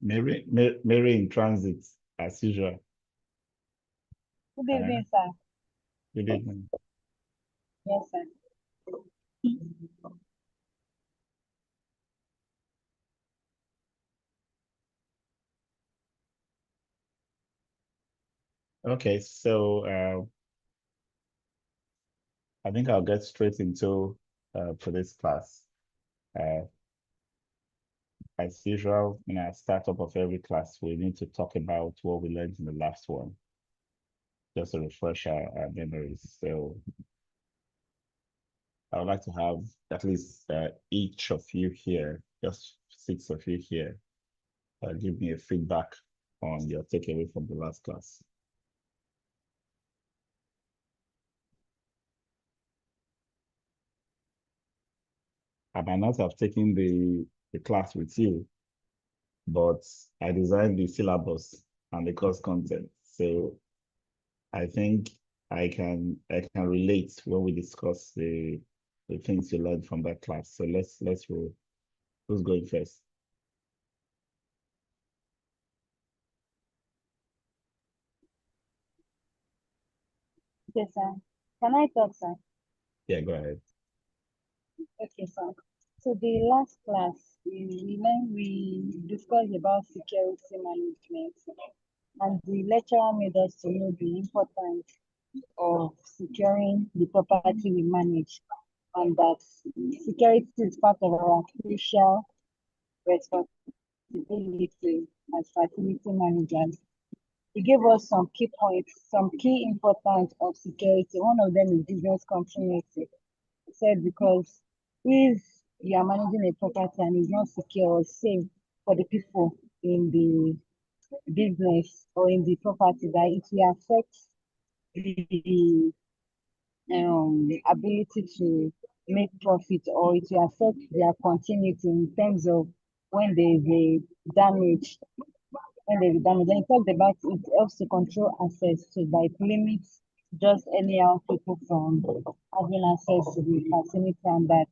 Mary in transit, as usual. Good evening, sir. Good evening. Yes, sir. Okay, so I think I'll get straight into today's class. As usual, at startup of every class, we need to talk about what we learned in the last one, just to refresh our memories. So I would like to have at least each of you here, just 6 of you here, give me a feedback on your takeaway from the last class. I might not have taken the class with you, but I designed the syllabus and the course content. So I think I can relate when we discuss the things you learned from that class. So let's roll. Who's going first? Yes, sir. Can I talk, sir? Yeah, go ahead. Okay, sir. So the last class, we discussed about security management, and the lecturer made us to know the importance of securing the property we manage, and that security is part of our crucial responsibility as facility managers. He gave us some key points, some key importance of security. One of them is business continuity. He said because if you are managing a property and it's not secure or safe for the people in the business or in the property, that it will affect the ability to make profit, or it will affect their continuity in terms of when there is a damage. When there is damage, and he talked about it helps to control access, so that it limits just anyhow people from having access to the facility, and that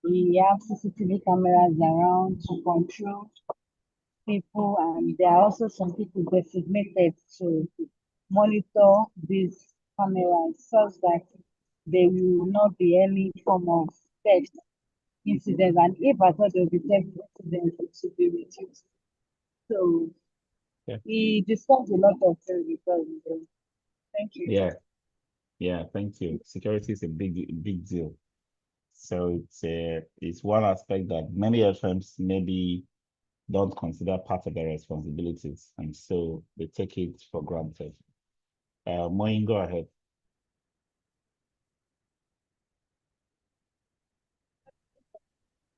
we have CCTV cameras around to control people, and there are also some people designated to monitor these cameras such that there will not be any form of theft incidents, and if at all there will be theft incidents, it should be reduced. So Yeah. we discussed a lot of things because thank you. Yeah, thank you. Security is a big deal. So it's one aspect that many FMs maybe don't consider part of their responsibilities, and so they take it for granted. Moin, go ahead.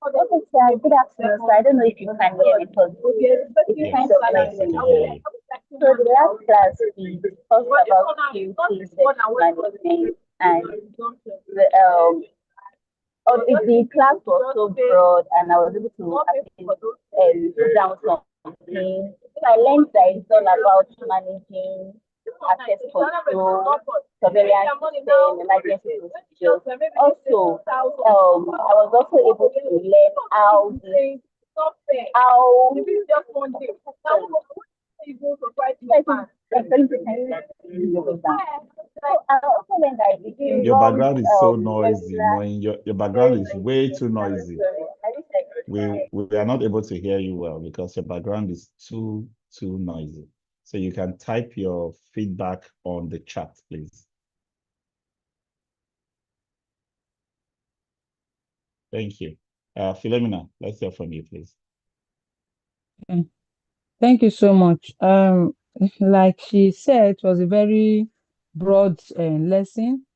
Okay, sir. Good afternoon. So I don't know if you can hear me, but it's kind of Yes, I can hear you. So the last class we talked about QC management, and the class was so broad, and I was able to put down something. So I learned that it's all about managing access control, surveillance system, emergency procedures. Also, I was also able to learn how I also learned that it Your involves background is so noisy, regular. Moin. Your background is way too noisy. We are not able to hear you well because your background is too noisy. So you can type your feedback on the chat, please. Thank you. Philomena, let's hear from you, please. Thank you so much. Like she said, it was a very broad lesson.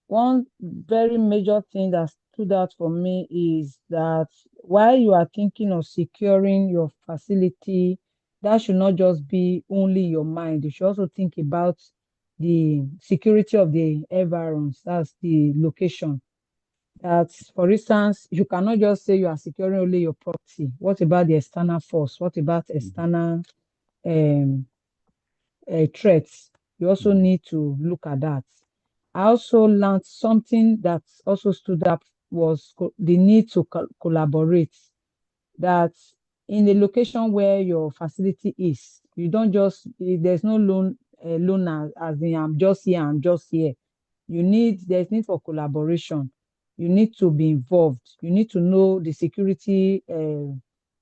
One very major thing that stood out for me is that while you are thinking of securing your facility, that should not just be only your mind. You should also think about the security of the environs, that's the location. That, for instance, you cannot just say you are securing only your property. What about the external force? What about external threats? You also need to look at that. I also learned something that also stood up was the need to collaborate. That in the location where your facility is. You don't just, there's no loan as in I'm just here, I'm just here. There's need for collaboration. You need to be involved. You need to know the security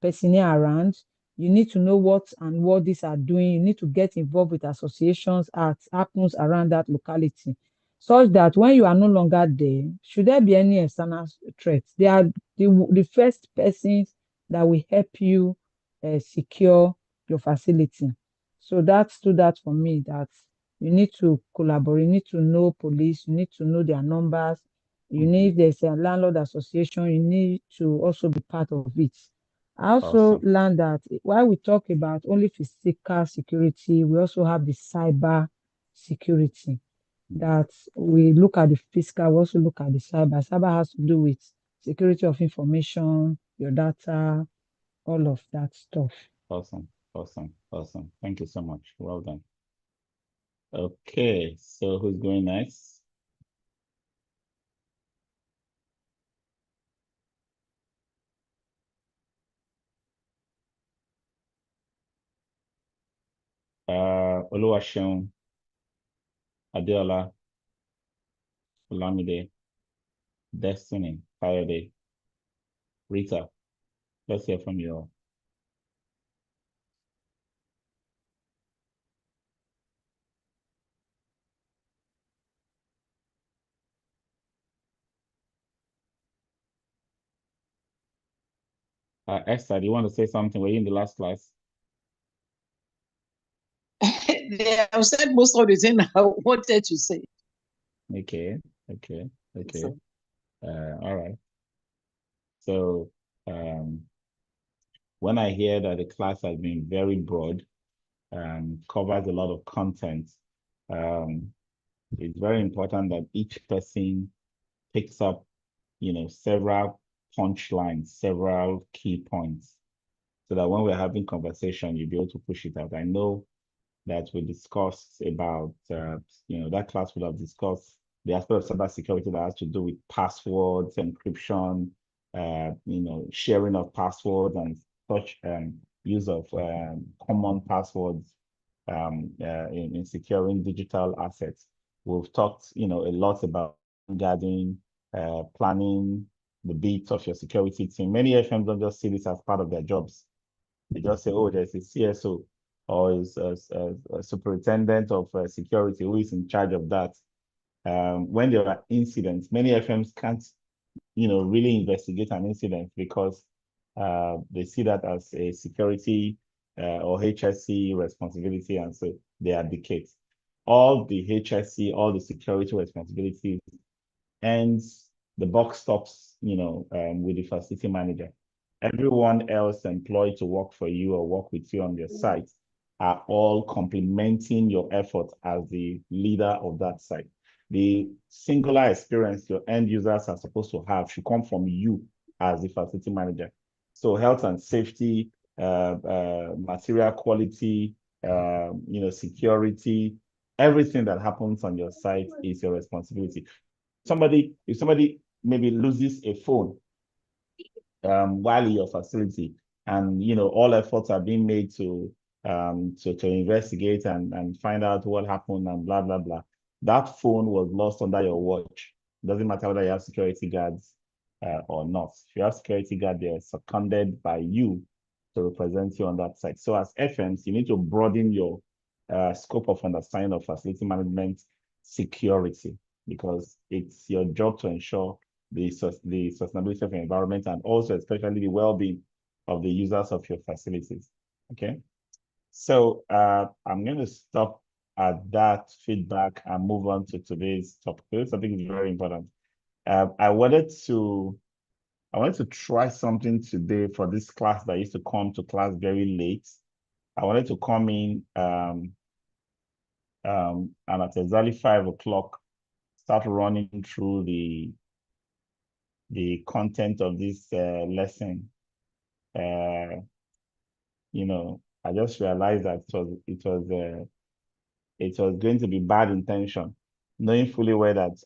personnel around. You need to know what these are doing. You need to get involved with associations as happens around that locality, such that when you are no longer there, should there be any external threats, they are the first persons that will help you secure your facility. So that stood out for me, that you need to collaborate, you need to know police, you need to know their numbers, there's a landlord association, you need to also be part of it. I also Awesome. learned that while we talk about only physical security, we also have the cyber security, that we look at the physical, we also look at the cyber. Cyber has to do with security of information, your data, all of that stuff. Awesome. Awesome. Awesome. Thank you so much. Well done. Okay, so who's going next? Oluwaseun, Adeola, Olamide, Destiny, Kayode, Rita. Let's hear from you all. Esther, do you want to say something? Were you in the last class? They have said most of the things I wanted to say. Okay, okay, okay. So, All right. So when I hear that the class has been very broad, covers a lot of content, it's very important that each person picks up, several punchlines, several key points, so that when we're having conversation, you'll be able to push it out. I know that we discussed about, that class would have discussed the aspect of cybersecurity that has to do with passwords, encryption, sharing of passwords and such, use of common passwords in securing digital assets. We've talked, a lot about guarding, planning the beats of your security team. Many FMs don't just see this as part of their jobs. They just say, oh, there's a CSO or is a superintendent of security who is in charge of that. When there are incidents, many FMs can't, really investigate an incident because they see that as a security or HSC responsibility, and so they abdicate. All the HSC, all the security responsibilities ends, the buck stops, with the facility manager. Everyone else employed to work for you or work with you on your site are all complementing your effort as the leader of that site. The singular experience your end users are supposed to have should come from you as the facility manager. So health and safety, material quality, security, everything that happens on your site is your responsibility. If somebody maybe loses a phone while in your facility, and all efforts are being made to investigate and find out what happened and blah blah blah, that phone was lost under your watch. It doesn't matter whether you have security guards or not. If you have security guard, they're seconded by you to represent you on that site. So as FMs, you need to broaden your scope of understanding of facility management security, because it's your job to ensure the sustainability of the environment and also especially the well-being of the users of your facilities. Okay. So I'm going to stop at that feedback and move on to today's topic. This topic is very important. I wanted to try something today for this class that used to come to class very late. I wanted to come in and at exactly 5 o'clock start running through the content of this lesson. I just realized that it was going to be bad intention, knowing fully well that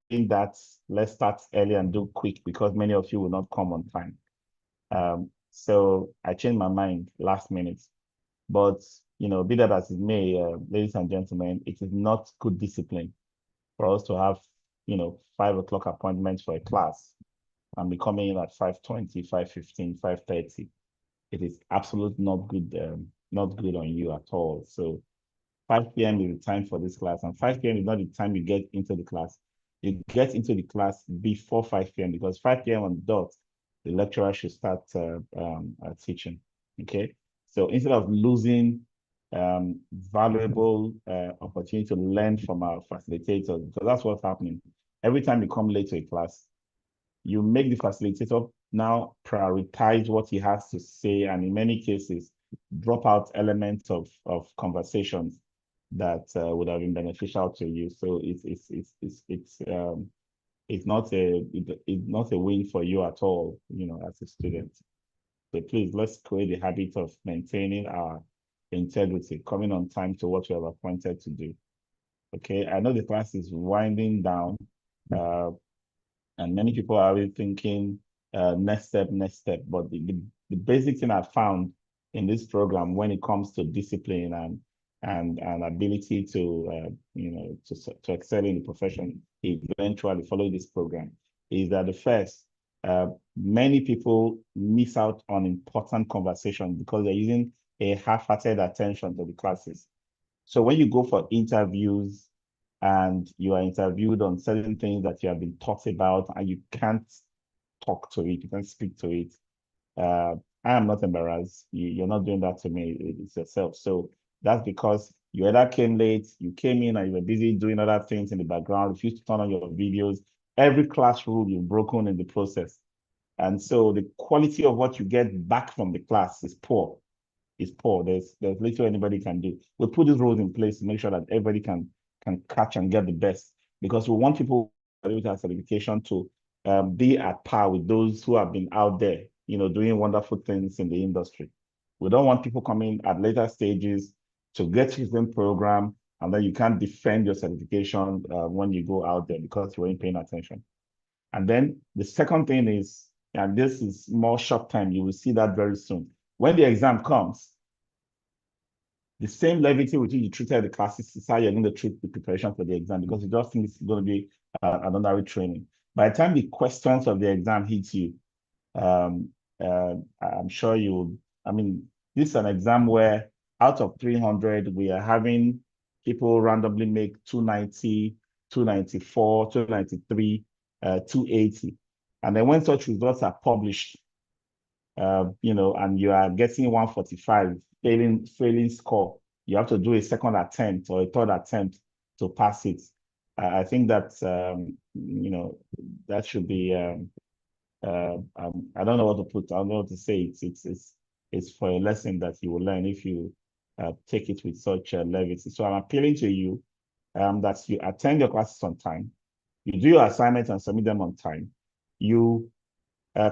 in that let's start early and do quick because many of you will not come on time. So I changed my mind last minute. But, be that as it may, ladies and gentlemen, it is not good discipline for us to have, 5 o'clock appointments for a class and be coming in at 5:20, 5:15, 5:30. It is absolutely not good on you at all. So 5 p.m. is the time for this class, and 5 p.m. is not the time you get into the class. You get into the class before 5 p.m. because 5 p.m. on the dot, the lecturer should start teaching. Okay, so instead of losing valuable opportunity to learn from our facilitators, because that's what's happening. Every time you come late to a class, you make the facilitator now prioritize what he has to say, and in many cases, drop out elements of conversations that would have been beneficial to you. So it's not a win for you at all, as a student. So please, let's create the habit of maintaining our integrity, coming on time to what we have appointed to do. Okay, I know the class is winding down, and many people are already thinking next step. But the basic thing I found in this program when it comes to discipline and ability to to excel in the profession, eventually follow this program, is that the first, many people miss out on important conversations because they're using a half-hearted attention to the classes. So when you go for interviews and you are interviewed on certain things that you have been taught about and you can't talk to it, you can't speak to it, I am not embarrassed. You're not doing that to me, it's yourself. So that's because you either came late, you came in and you were busy doing other things in the background, refused to turn on your videos. Every class rule you've broken in the process. And so the quality of what you get back from the class is poor. It's poor. There's little anybody can do. We put these rules in place to make sure that everybody can catch and get the best, because we want people with our certification to be at par with those who have been out there, doing wonderful things in the industry. We don't want people coming at later stages to get to the program and then you can't defend your certification when you go out there because you weren't paying attention. And then the second thing is, and this is more short time, you will see that very soon. When the exam comes, the same levity with which you treated the classes is how you're going to treat the preparation for the exam, because you just think it's going to be another training. By the time the questions of the exam hit you, I'm sure this is an exam where out of 300, we are having people randomly make 290, 294, 293, 280. And then when such results are published, and you are getting 145, failing score, you have to do a second attempt or a third attempt to pass it. I think that that should be. I don't know what to put. I don't know what to say. It's for a lesson that you will learn if you take it with such levity. So I'm appealing to you that you attend your classes on time, you do your assignments and submit them on time, you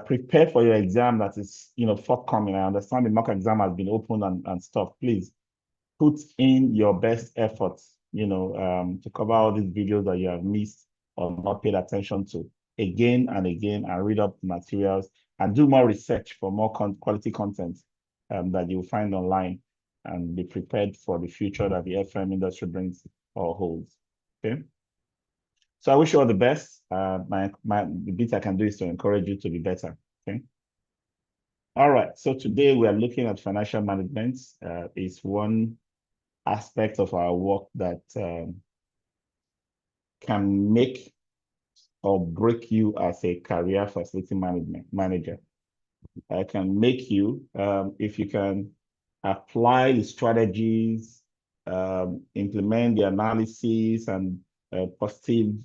prepare for your exam that is forthcoming. I understand the mock exam has been opened and stuff. Please put in your best efforts, to cover all these videos that you have missed or not paid attention to again and again, and read up materials and do more research for more quality content that you'll find online, and be prepared for the future that the FM industry brings or holds. Okay. So I wish you all the best. The bit I can do is to encourage you to be better. Okay. All right. So today we are looking at financial management. It's one aspect of our work that can make or break you as a career facility manager. It can make you, if you can apply the strategies, implement the analysis and positive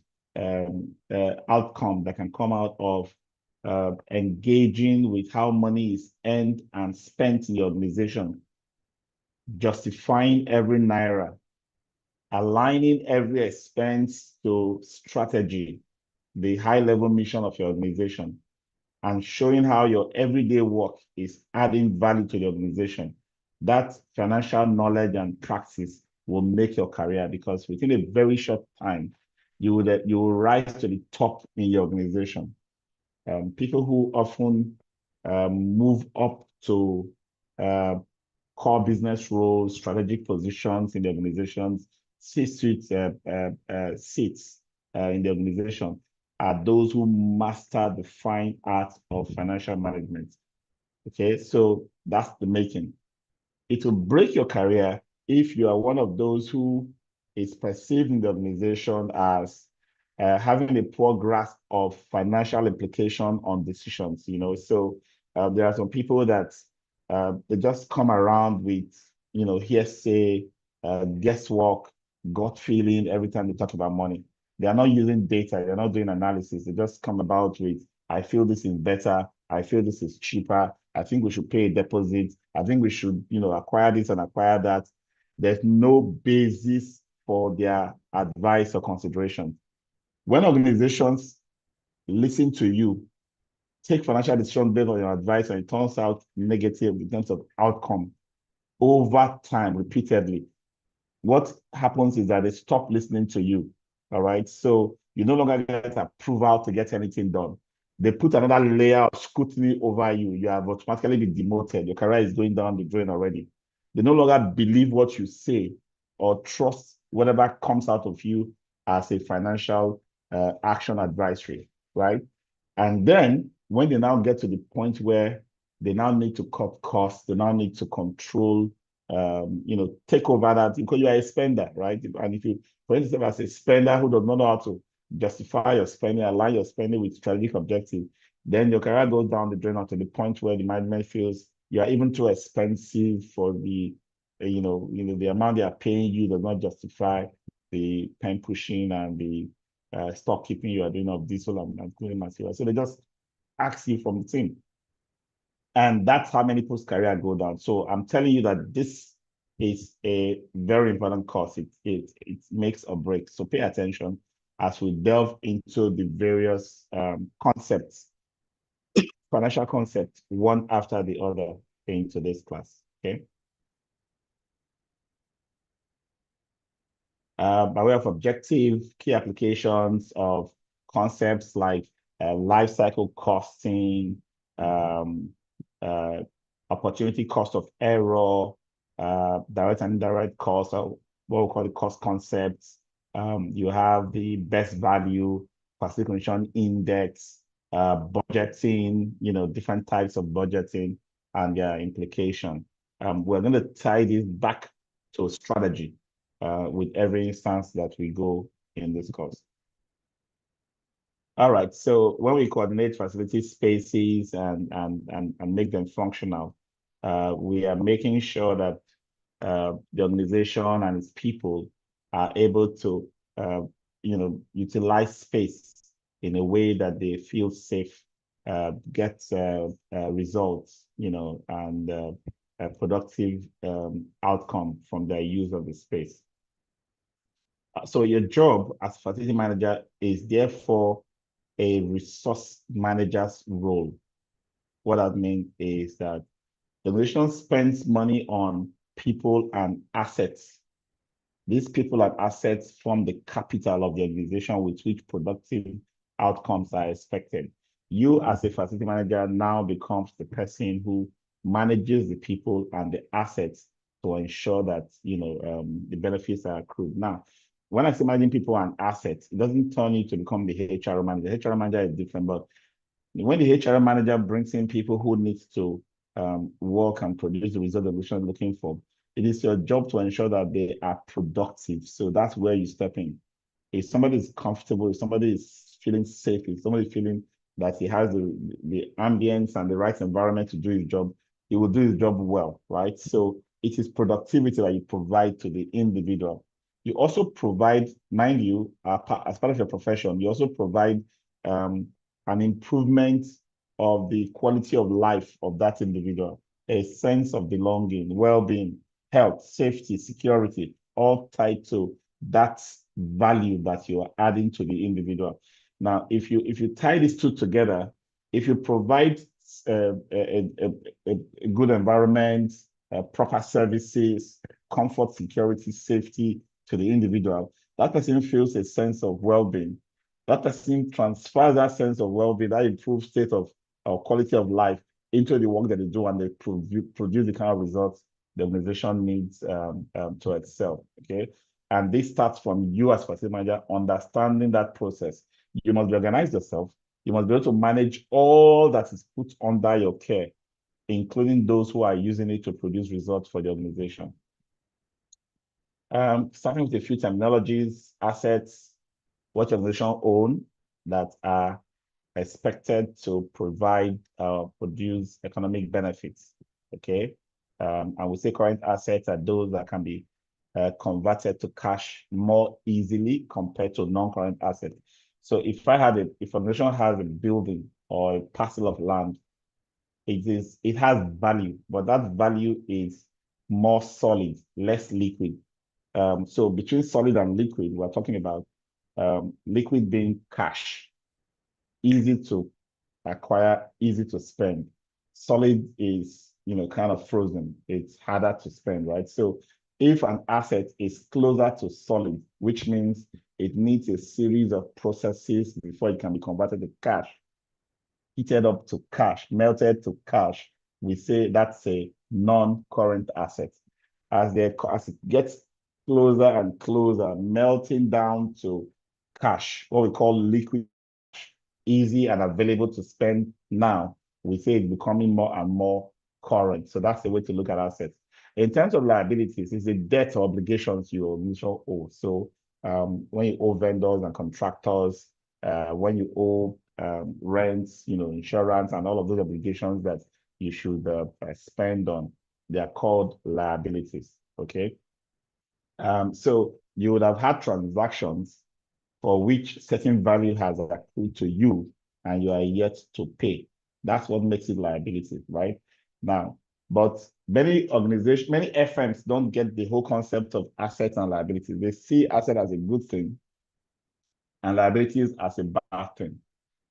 outcome that can come out of engaging with how money is earned and spent in the organization, justifying every naira, aligning every expense to strategy, the high-level mission of your organization, and showing how your everyday work is adding value to the organization. That financial knowledge and practice will make your career, because within a very short time, you will rise to the top in your organization. People who often move up to core business roles, strategic positions in the organizations, C-suite seats in the organization are those who master the fine art of financial management. Okay, so that's the making. It will break your career if you are one of those who is perceived in the organization as having a poor grasp of financial implication on decisions, you know. So there are some people that they just come around with, you know, hearsay, guesswork, gut feeling every time they talk about money. They are not using data, they're not doing analysis. They just come about with, I feel this is better, I feel this is cheaper, I think we should pay a deposit, I think we should, you know, acquire this and acquire that. There's no basis for their advice or consideration. When organizations listen to you, take financial decisions based on your advice, and it turns out negative in terms of outcome over time, repeatedly, what happens is that they stop listening to you. All right. So you no longer get approval to get anything done. They put another layer of scrutiny over you. You have automatically been demoted. Your career is going down the drain already. They no longer believe what you say or trust whatever comes out of you as a financial action advisory, right? And then when they now get to the point where they now need to cut costs, they now need to control, you know, take over that, because you are a spender, right? And if you, for instance, as a spender who does not know how to justify your spending, align your spending with strategic objective, then your career goes down the drain to the point where the management feels you are even too expensive for the, you know, the amount they are paying you does not justify the pen pushing and the stock keeping you are doing of diesel and cooling material. So they just ask you from the team. And that's how many people's career go down. So I'm telling you that this is a very important course. It makes or breaks. So pay attention as we delve into the various concepts, financial concepts, one after the other in today's class. Okay. By way of objective, key applications of concepts like life cycle costing, opportunity cost of error, direct and indirect cost, or what we call the cost concepts. You have the best value, facility condition index, budgeting, you know, different types of budgeting and their implication. We're going to tie this back to strategy with every instance that we go in this course. All right, so when we coordinate facility spaces and make them functional, we are making sure that the organization and its people are able to, you know, utilize space in a way that they feel safe, get results, you know, and a productive outcome from their use of the space. So your job as facility manager is therefore a resource manager's role. What that means is that the organization spends money on people and assets. These people and assets form the capital of the organization with which productive outcomes are expected. You as a facility manager now becomes the person who manages the people and the assets to ensure that, you know, the benefits are accrued. Now, when I say managing people and assets, it doesn't turn you to become the HR manager. The HR manager is different, but when the HR manager brings in people who need to work and produce the result the organization is looking for, it is your job to ensure that they are productive. So that's where you step in. If somebody is comfortable, if somebody is feeling safe, if somebody is feeling that he has the ambience and the right environment to do his job, he will do his job well, right? So it is productivity that you provide to the individual. You also provide, mind you, as part of your profession, you also provide an improvement of the quality of life of that individual, a sense of belonging, well-being, health, safety, security, all tied to that value that you are adding to the individual. Now, if you tie these two together, if you provide a good environment, proper services, comfort, security, safety to the individual, that person feels a sense of well-being. That person transfers that sense of well-being, that improved state of quality of life into the work that they do, and they produce the kind of results the organization needs to excel. Okay. And this starts from you as facility manager understanding that process. You must organize yourself. You must be able to manage all that is put under your care, including those who are using it to produce results for the organization. Starting with a few terminologies: assets, what your organization own that are expected to provide produce economic benefits. Okay. And we say current assets are those that can be converted to cash more easily compared to non-current assets. So if an organization has a building or a parcel of land, it has value, but that value is more solid, less liquid. So between solid and liquid, we're talking about liquid being cash, easy to acquire, easy to spend. Solid is, kind of frozen. It's harder to spend, right? So if an asset is closer to solid, which means it needs a series of processes before it can be converted to cash, heated up to cash, melted to cash, we say that's a non-current asset. As it gets closer and closer, melting down to cash, what we call liquid, easy and available to spend now, we say it's becoming more and more current. So that's the way to look at assets. In terms of liabilities, it's the debt or obligations you owe. So when you owe vendors and contractors, when you owe rents, insurance, and all of those obligations that you should spend on, they are called liabilities. Okay. So you would have had transactions for which certain value has accrued to you and you are yet to pay. That's what makes it liability, right? Now, but many organizations, many FMs don't get the whole concept of assets and liabilities. They see asset as a good thing and liabilities as a bad thing.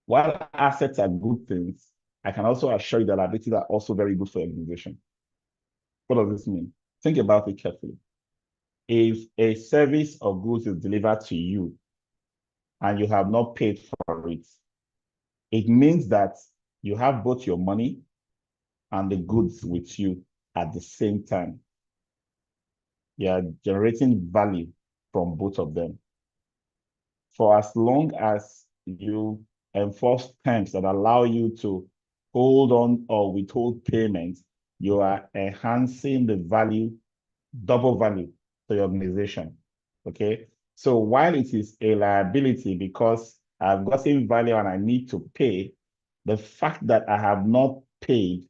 While assets are good things, I can also assure you that liabilities are also very good for your organization. What does this mean? Think about it carefully. If a service or goods is delivered to you and you have not paid for it, it means that you have both your money and the goods with you at the same time. You are generating value from both of them. For as long as you enforce terms that allow you to hold on or withhold payments, you are enhancing the value, double value to your organization. Okay. So while it is a liability because I've gotten value and I need to pay, the fact that I have not paid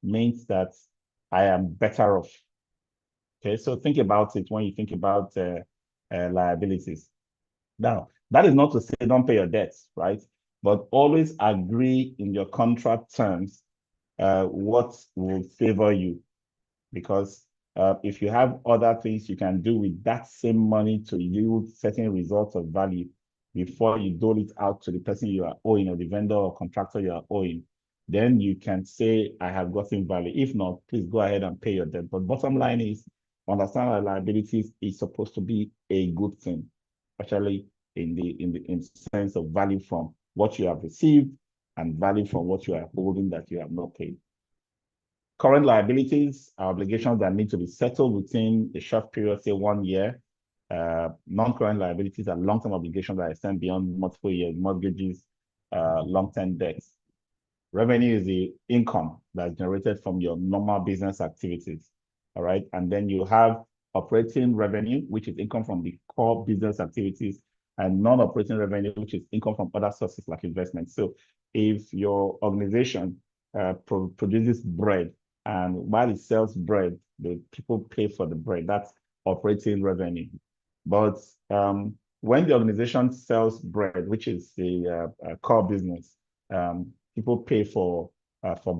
means that I am better off. Okay, so think about it when you think about liabilities. Now, that is not to say don't pay your debts, right? But always agree in your contract terms what will favor you. Because if you have other things you can do with that same money to yield certain results of value before you dole it out to the person you are owing or the vendor or contractor you are owing, then you can say, I have gotten value. If not, please go ahead and pay your debt. But bottom line is, understand that liabilities is supposed to be a good thing, especially in the sense of value from what you have received and value from what you are holding that you have not paid. Current liabilities are obligations that need to be settled within a short period, say 1 year. Non-current liabilities are long-term obligations that extend beyond multiple years, mortgages, long-term debts. Revenue is the income that's generated from your normal business activities, all right? And then you have operating revenue, which is income from the core business activities, and non-operating revenue, which is income from other sources like investments. So if your organization produces bread, and while it sells bread, the people pay for the bread. That's operating revenue. But when the organization sells bread, which is the core business, people pay for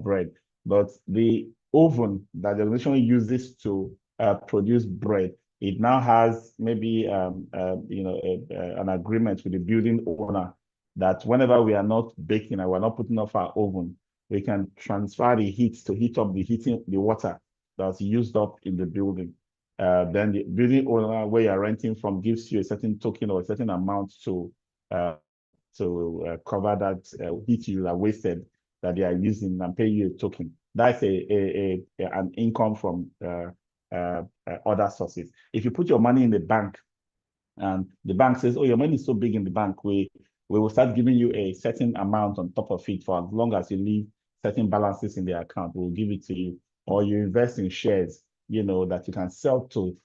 bread. But the oven that the organization uses to produce bread, it now has maybe an agreement with the building owner that whenever we are not baking and we're not putting off our oven, we can transfer the heat to heat up the water that's used up in the building. Then the building owner where you're renting from gives you a certain token or a certain amount to cover that heat you are wasted that they are using and pay you a token. That's an income from other sources. If you put your money in the bank and the bank says, oh, your money is so big in the bank, we will start giving you a certain amount on top of it for as long as you leave certain balances in the account, we'll give it to you. Or you invest in shares, that you can sell to.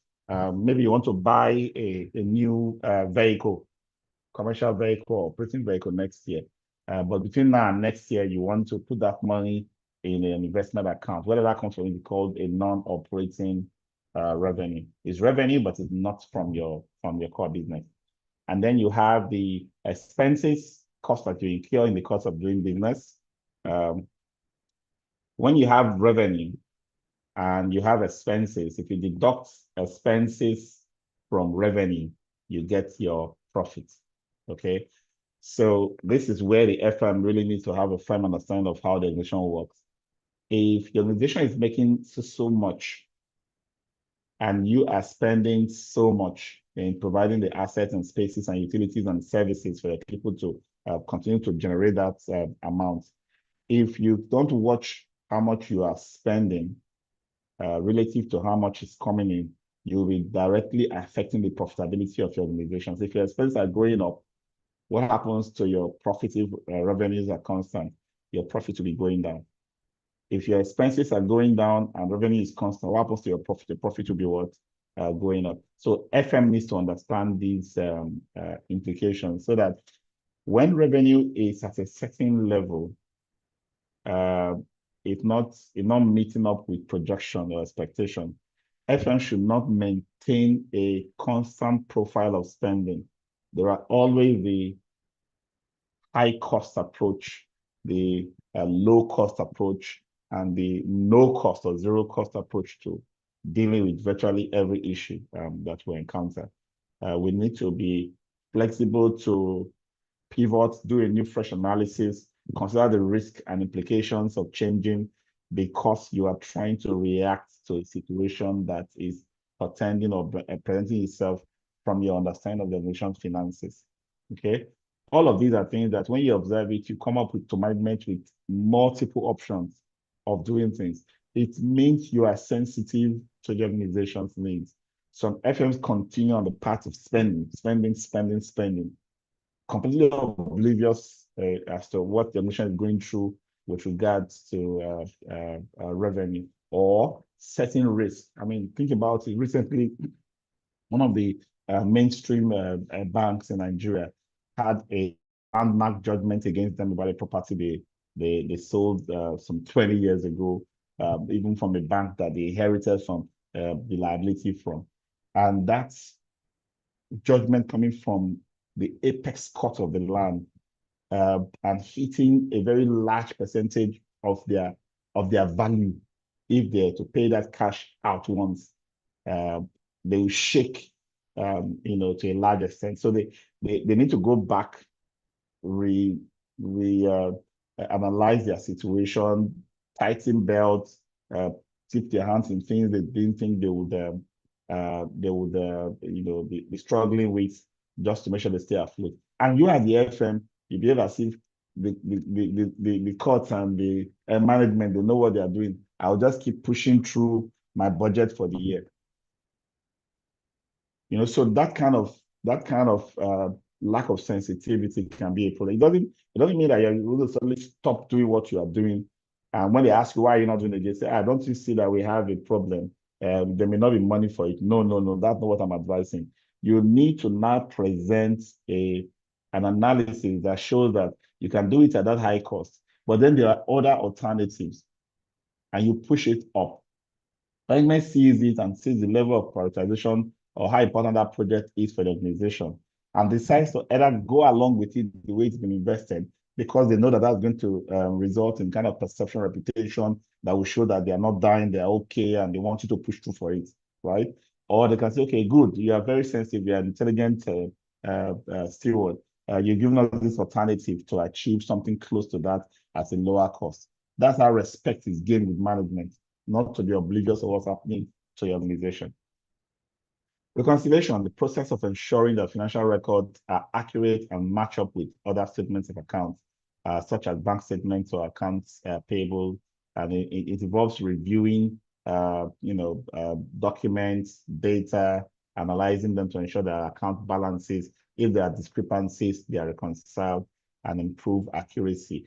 Maybe you want to buy a new vehicle, commercial vehicle or operating vehicle next year. But between now and next year, you want to put that money in an investment account. Whether that comes from it called a non-operating revenue. It's revenue, but it's not from your core business. And then you have the expenses, costs that you incur in the course of doing business. When you have revenue and you have expenses, if you deduct expenses from revenue, you get your profit. Okay. So this is where the FM really needs to have a firm understanding of how the organization works. If your organization is making so much and you are spending so much in providing the assets and spaces and utilities and services for the people to continue to generate that amount, if you don't watch how much you are spending relative to how much is coming in, you'll be directly affecting the profitability of your organizations. If your expenses are going up, what happens to your profit if revenues are constant? Your profit will be going down. If your expenses are going down and revenue is constant, what happens to your profit? The profit will be what? Going up. So FM needs to understand these implications so that when revenue is at a certain level, it's not meeting up with projection or expectation. FM should not maintain a constant profile of spending. There are always the high cost approach, the low cost approach, and the no cost or zero cost approach to dealing with virtually every issue that we encounter. We need to be flexible to pivot, do a new fresh analysis, consider the risk and implications of changing because you are trying to react to a situation that is pretending or presenting itself from your understanding of the nation's finances. Okay. All of these are things that when you observe it, you come up to management with multiple options of doing things. It means you are sensitive to the organization's needs. Some FMs continue on the path of spending, completely oblivious as to what the organization is going through with regards to revenue or setting risk. I mean, think about it. Recently, one of the mainstream banks in Nigeria had a landmark judgment against them about a property they sold some 20 years ago, even from a bank that they inherited from the liability from. And that's judgment coming from the apex court of the land and hitting a very large percentage of their value. If they're to pay that cash out once, they will shake to a large extent. So they need to go back, analyze their situation, tighten belts, tip their hands in things they didn't think they would be struggling with, just to make sure they stay afloat. And you at the FM, you behave as if the courts and the management, they know what they are doing. I'll just keep pushing through my budget for the year. So that kind of lack of sensitivity can be a problem. It doesn't mean that you're going to suddenly stop doing what you are doing. And when they ask you why you're not doing it, they say, don't you see that we have a problem? There may not be money for it. No, that's not what I'm advising. You need to now present an analysis that shows that you can do it at that high cost, but then there are other alternatives, and you push it up. Management sees it and sees the level of prioritization or how important that project is for the organization, and decides to either go along with it the way it's been invested, because they know that that's going to result in kind of perception, reputation that will show that they are not dying, they're okay, and they want you to push through for it, right? Or they can say, okay, good, you are very sensitive, you are an intelligent steward. You're giving us this alternative to achieve something close to that at a lower cost. That's how respect is gained with management, not to be oblivious of what's happening to your organization. Reconciliation, the process of ensuring that financial records are accurate and match up with other statements of accounts. such as bank statements or accounts payable, and it involves reviewing, documents, data, analyzing them to ensure that account balances, if there are discrepancies, they are reconciled and improve accuracy.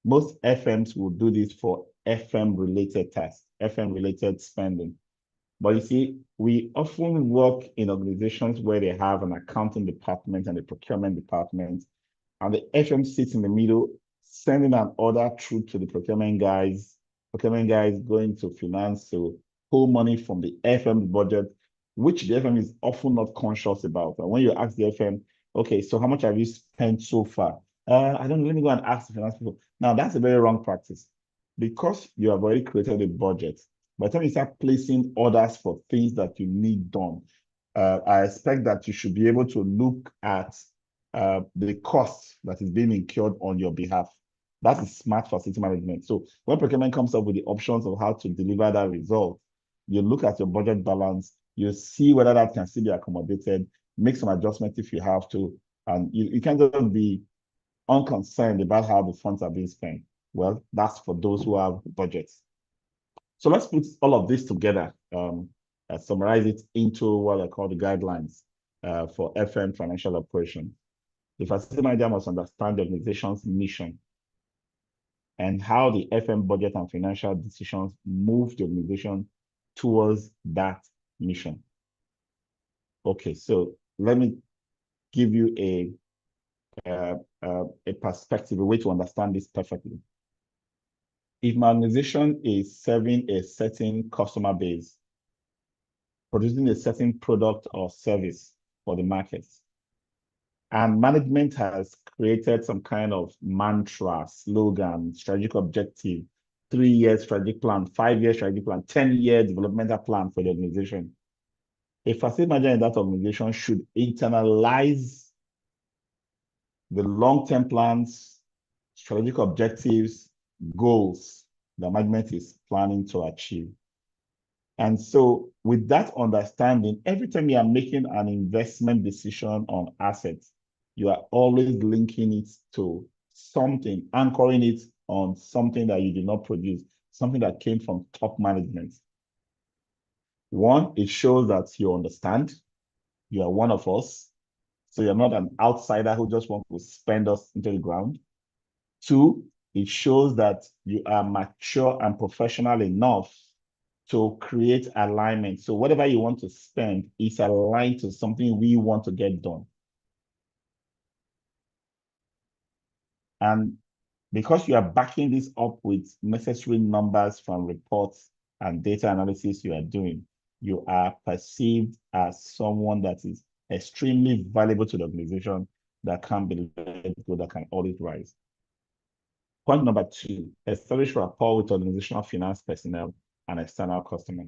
Most FMs will do this for FM-related tasks, FM-related spending. But you see, we often work in organizations where they have an accounting department and a procurement department, and the FM sits in the middle, sending an order through to the procurement guys going to finance to pull money from the FM budget, which the FM is often not conscious about. And when you ask the FM, okay, so how much have you spent so far? I don't know, let me go and ask the finance people. Now, that's a very wrong practice because you have already created a budget. By the time you start placing orders for things that you need done, I expect that you should be able to look at the cost that is being incurred on your behalf. That is smart facility management. So when procurement comes up with the options of how to deliver that result, you look at your budget balance, you see whether that can still be accommodated, make some adjustments if you have to, and you can't just be unconcerned about how the funds are being spent. Well, that's for those who have budgets. So let's put all of this together, summarize it into what I call the guidelines for FM financial operation. The facility manager must understand the organization's mission and how the FM budget and financial decisions move the organization towards that mission. Okay, so let me give you a perspective, a way to understand this perfectly. If my organization is serving a certain customer base, producing a certain product or service for the market, and management has created some kind of mantra, slogan, strategic objective, 3-year strategic plan, 5-year strategic plan, 10-year developmental plan for the organization. A facility manager in that organization should internalize the long-term plans, strategic objectives, goals that management is planning to achieve. And so with that understanding, every time you are making an investment decision on assets, you are always linking it to something, anchoring it on something that you did not produce, something that came from top management. One, it shows that you understand, you are one of us, so you're not an outsider who just wants to spend us into the ground. Two, it shows that you are mature and professional enough to create alignment. So whatever you want to spend is aligned to something we want to get done. And because you are backing this up with necessary numbers from reports and data analysis you are doing, you are perceived as someone that is extremely valuable to the organization, that can be let go, that can always rise. Point number 2, establish rapport with organizational finance personnel and external customers.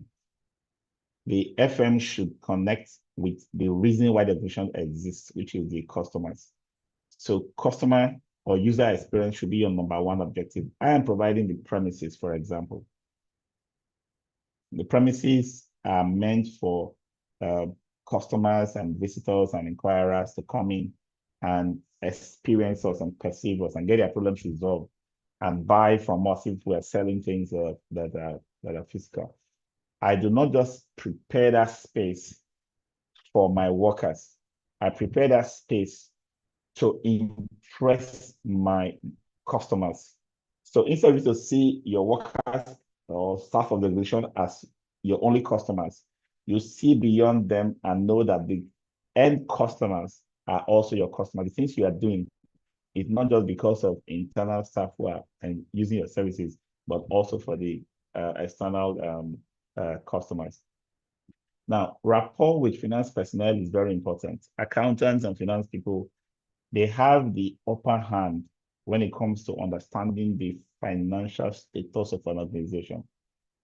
The FM should connect with the reason why the organization exists, which is the customers. So customer or user experience should be your number 1 objective. I am providing the premises, for example. The premises are meant for customers and visitors and inquirers to come in and experience us and perceive us and get their problems resolved and buy from us if we are selling things that are physical. I do not just prepare that space for my workers. I prepare that space to impress my customers. So instead of to see your workers or staff of the organization as your only customers, you see beyond them and know that the end customers are also your customers. The things you are doing is not just because of internal staff who are using your services, but also for the external customers. Now, rapport with finance personnel is very important. Accountants and finance people, they have the upper hand when it comes to understanding the financial status of an organization.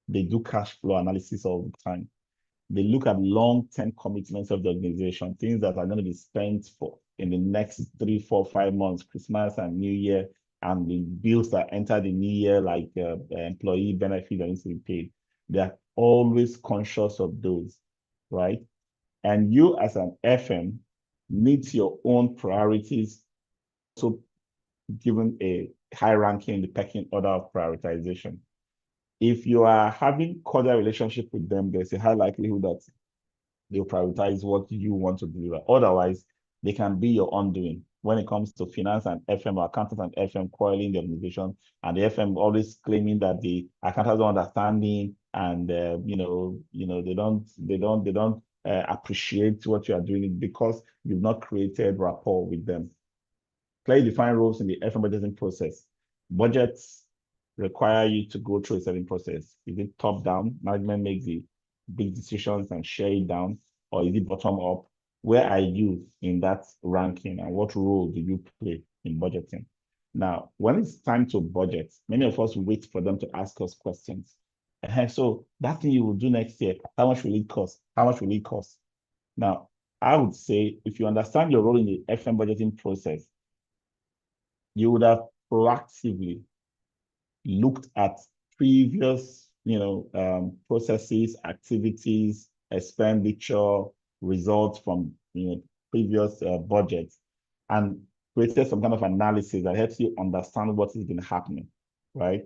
They do cash flow analysis all the time. They look at long-term commitments of the organization, things that are going to be spent for in the next 3, 4, 5 months, Christmas and New Year, and the bills that enter the new year, like employee benefit that needs to be paid. They are always conscious of those, right? And you as an FM need your own priorities to given a high ranking in the pecking order of prioritization. If you are having cordial relationship with them, there's a high likelihood that they'll prioritize what you want to deliver. Otherwise, they can be your undoing when it comes to finance and FM, or accountants and FM quarreling the organization, and the FM always claiming that the accountants don't understanding, and they don't appreciate what you are doing because you've not created rapport with them. Clearly defined roles in the FM budgeting process. Budgets require you to go through a certain process. Is it top down? Management makes the big decisions and share it down, or is it bottom up? Where are you in that ranking, and what role do you play in budgeting? Now, when it's time to budget, many of us wait for them to ask us questions. So that thing you will do next year, how much will it cost? How much will it cost? Now, I would say if you understand your role in the FM budgeting process, you would have proactively looked at previous, processes, activities, expenditure, results from previous budgets, and created some kind of analysis that helps you understand what has been happening, right?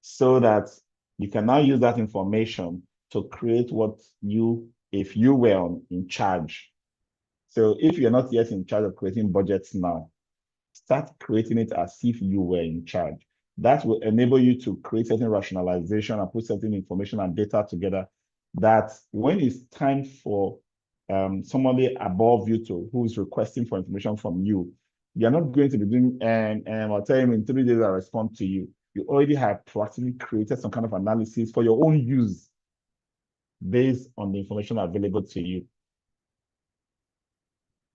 So that you can now use that information to create what if you were in charge. So if you're not yet in charge of creating budgets now, start creating it as if you were in charge. That will enable you to create certain rationalization and put certain information and data together, that when it's time for somebody above you who's requesting for information from you, you're not going to be doing, I'll tell him in 3 days I'll respond to you. You already have proactively created some kind of analysis for your own use based on the information available to you.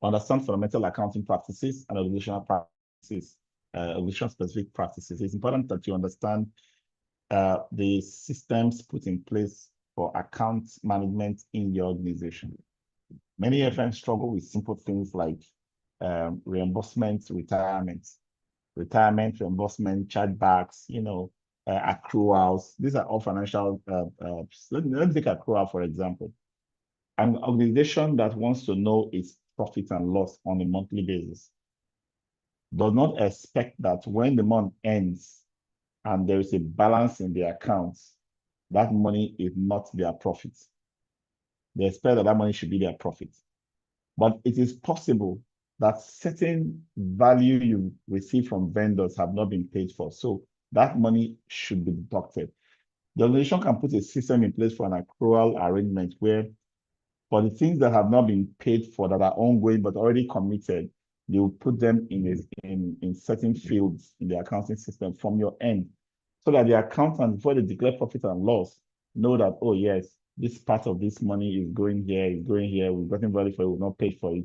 Understand fundamental accounting practices and organizational practices, organization-specific practices. It's important that you understand the systems put in place for account management in your organization. Many FMs struggle with simple things like reimbursement, reimbursement, chargebacks, accruals. These are all financial. Let me take accrual, for example. An organization that wants to know its profit and loss on a monthly basis does not expect that when the month ends and there is a balance in the accounts, that money is not their profit. They expect that money should be their profit. But it is possible that certain value you receive from vendors have not been paid for. So that money should be deducted. The organization can put a system in place for an accrual arrangement where, for the things that have not been paid for that are ongoing but already committed, they will put them in certain fields in the accounting system from your end, so that the accountant, before they declare profit and loss, know that, oh yes, this part of this money is going here, we've gotten value for it, we've not paid for it.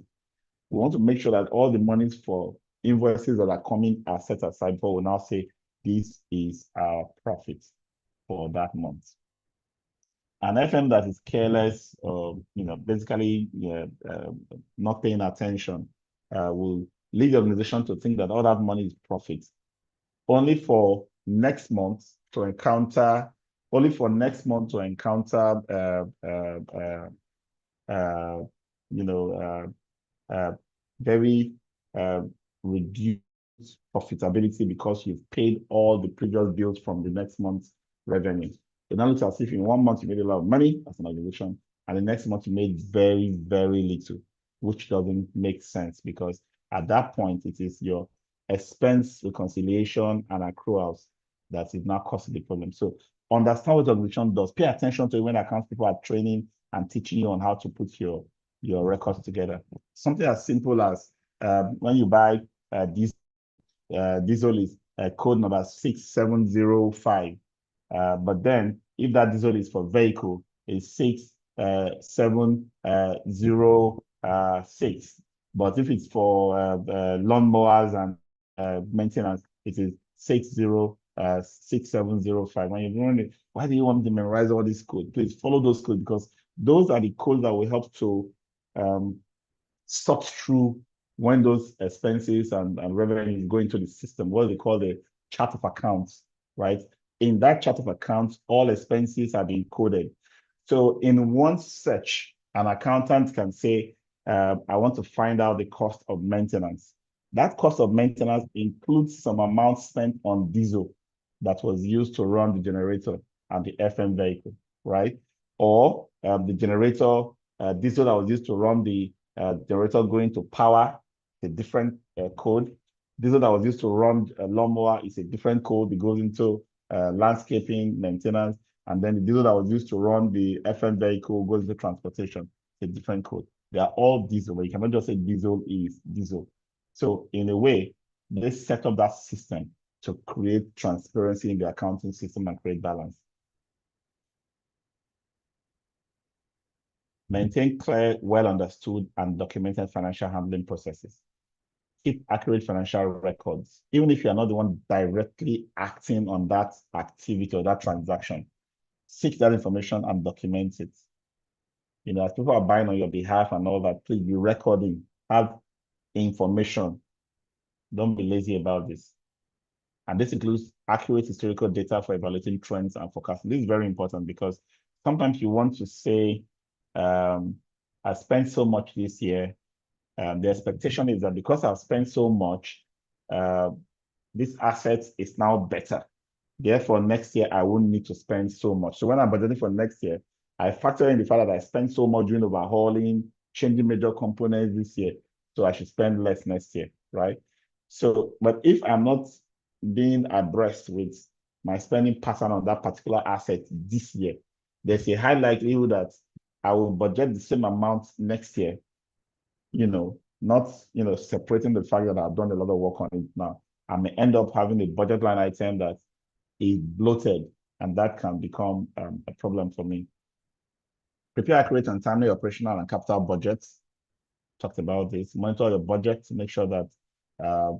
We want to make sure that all the monies for invoices that are coming are set aside before we now say, this is our profit for that month. An FM that is careless, basically not paying attention, will lead the organization to think that all that money is profit, only for next month to encounter very reduced profitability because you've paid all the previous bills from the next month's revenue. It now looks as if in 1 month you made a lot of money as an organization, and the next month you made very, very little, which doesn't make sense, because at that point it is your expense reconciliation and accruals that is now causing the problem. So understand what the organization does. Pay attention to it when accounts people are training and teaching you on how to put your records together. Something as simple as when you buy diesel is code number 6705. But then if that diesel is for vehicle, it's 6706. But if it's for lawnmowers and maintenance, it is 6705. When you're doing it, why do you want to memorize all these codes? Please follow those codes, because those are the codes that will help to sort through when those expenses and revenues go into the system, what they call the chart of accounts, right? In that chart of accounts, all expenses are being coded. So in one search, an accountant can say, I want to find out the cost of maintenance. That cost of maintenance includes some amount spent on diesel that was used to run the generator and the FM vehicle, right? Or the generator, diesel that was used to run the generator going to power, a different code. Diesel that was used to run a lawnmower is a different code. It goes into landscaping, maintenance, and then the diesel that was used to run the FM vehicle goes into transportation, a different code. They are all diesel, but you cannot just say diesel is diesel. So in a way, they set up that system to create transparency in the accounting system and create balance. Maintain clear, well understood, and documented financial handling processes. Keep accurate financial records, even if you're not the one directly acting on that activity or that transaction. Seek that information and document it. You know, as people are buying on your behalf and all that, please be recording, have information. Don't be lazy about this. And this includes accurate historical data for evaluating trends and forecasting. This is very important because sometimes you want to say, I spent so much this year. The expectation is that because I've spent so much, this asset is now better. Therefore, next year, I won't need to spend so much. So when I'm budgeting for next year, I factor in the fact that I spent so much doing overhauling, changing major components this year. So I should spend less next year, right? So, but if I'm not being abreast with my spending pattern on that particular asset this year, there's a high likelihood that I will budget the same amount next year, not, separating the fact that I've done a lot of work on it now. I may end up having a budget line item that is bloated, and that can become a problem for me. Prepare accurate and timely operational and capital budgets. Talked about this. Monitor your budget to make sure that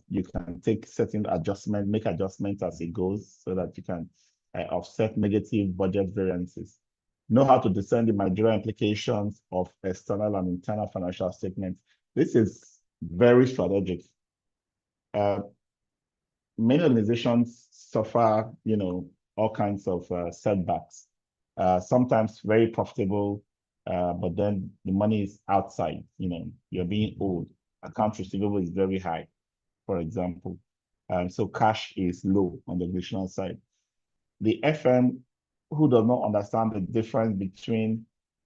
you can take certain adjustments, make adjustments as it goes so that you can offset negative budget variances. Know how to discern the managerial implications of external and internal financial statements. This is very strategic. Many organizations suffer, all kinds of setbacks. Sometimes very profitable, but then the money is outside. You're being owed. Account receivable is very high, for example. So cash is low on the organizational side. The FM who does not understand the difference between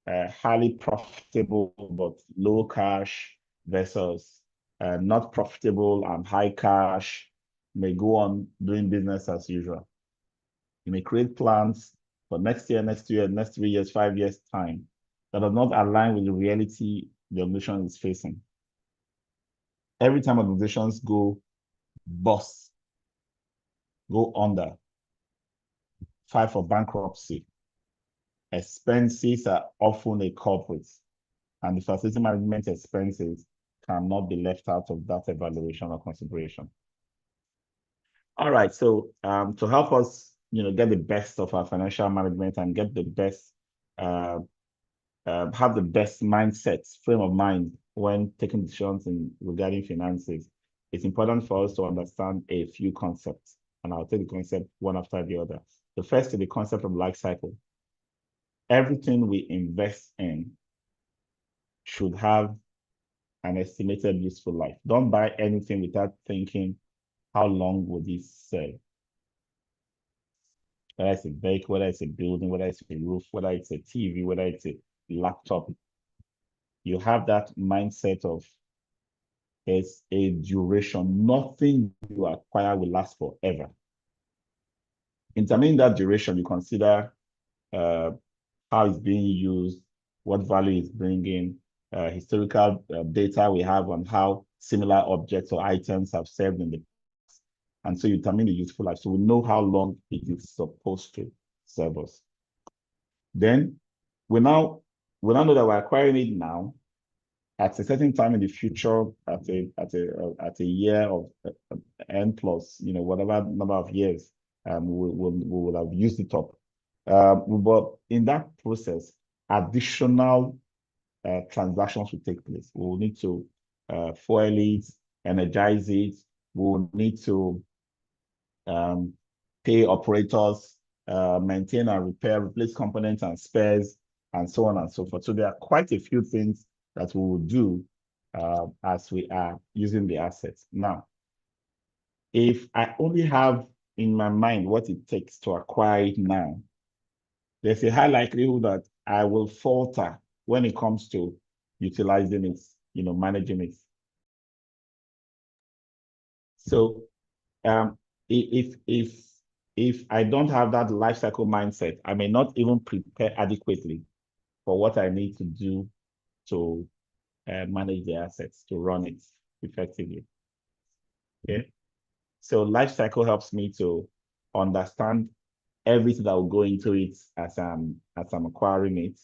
highly profitable but low cash versus not profitable and high cash may go on doing business as usual. You may create plans for next year, next 2 years, next 3 years, 5 years time that does not align with the reality the organization is facing. Every time organizations go bust, go under, file for bankruptcy, expenses are often a culprit, and the facility management expenses cannot be left out of that evaluation or consideration. All right, so to help us, get the best of our financial management and get the best, have the best mindset, frame of mind when taking decisions regarding finances, it's important for us to understand a few concepts, and I'll take the concept one after the other. The first is the concept of life cycle. Everything we invest in should have an estimated useful life. Don't buy anything without thinking, how long will this serve? Whether it's a vehicle, whether it's a building, whether it's a roof, whether it's a TV, whether it's a laptop, you have that mindset of it's a duration. Nothing you acquire will last forever. In determining that duration, you consider how it's being used, what value it's bringing, historical data we have on how similar objects or items have served in the past. And so you determine the useful life. So we know how long it is supposed to serve us. Then we now know that we're acquiring it now at a certain time in the future, at a year of n plus, whatever number of years, we will have used it up. But in that process, additional transactions will take place. We will need to foil it, energize it. We will need to pay operators, maintain and repair, replace components and spares, and so on and so forth. So there are quite a few things that we will do as we are using the assets. Now, if I only have in my mind what it takes to acquire it now, there's a high likelihood that I will falter when it comes to utilizing it, managing it. So if I don't have that life cycle mindset, I may not even prepare adequately for what I need to do to manage the assets, to run it effectively. Okay. So life cycle helps me to understand everything that will go into it as I'm acquiring it.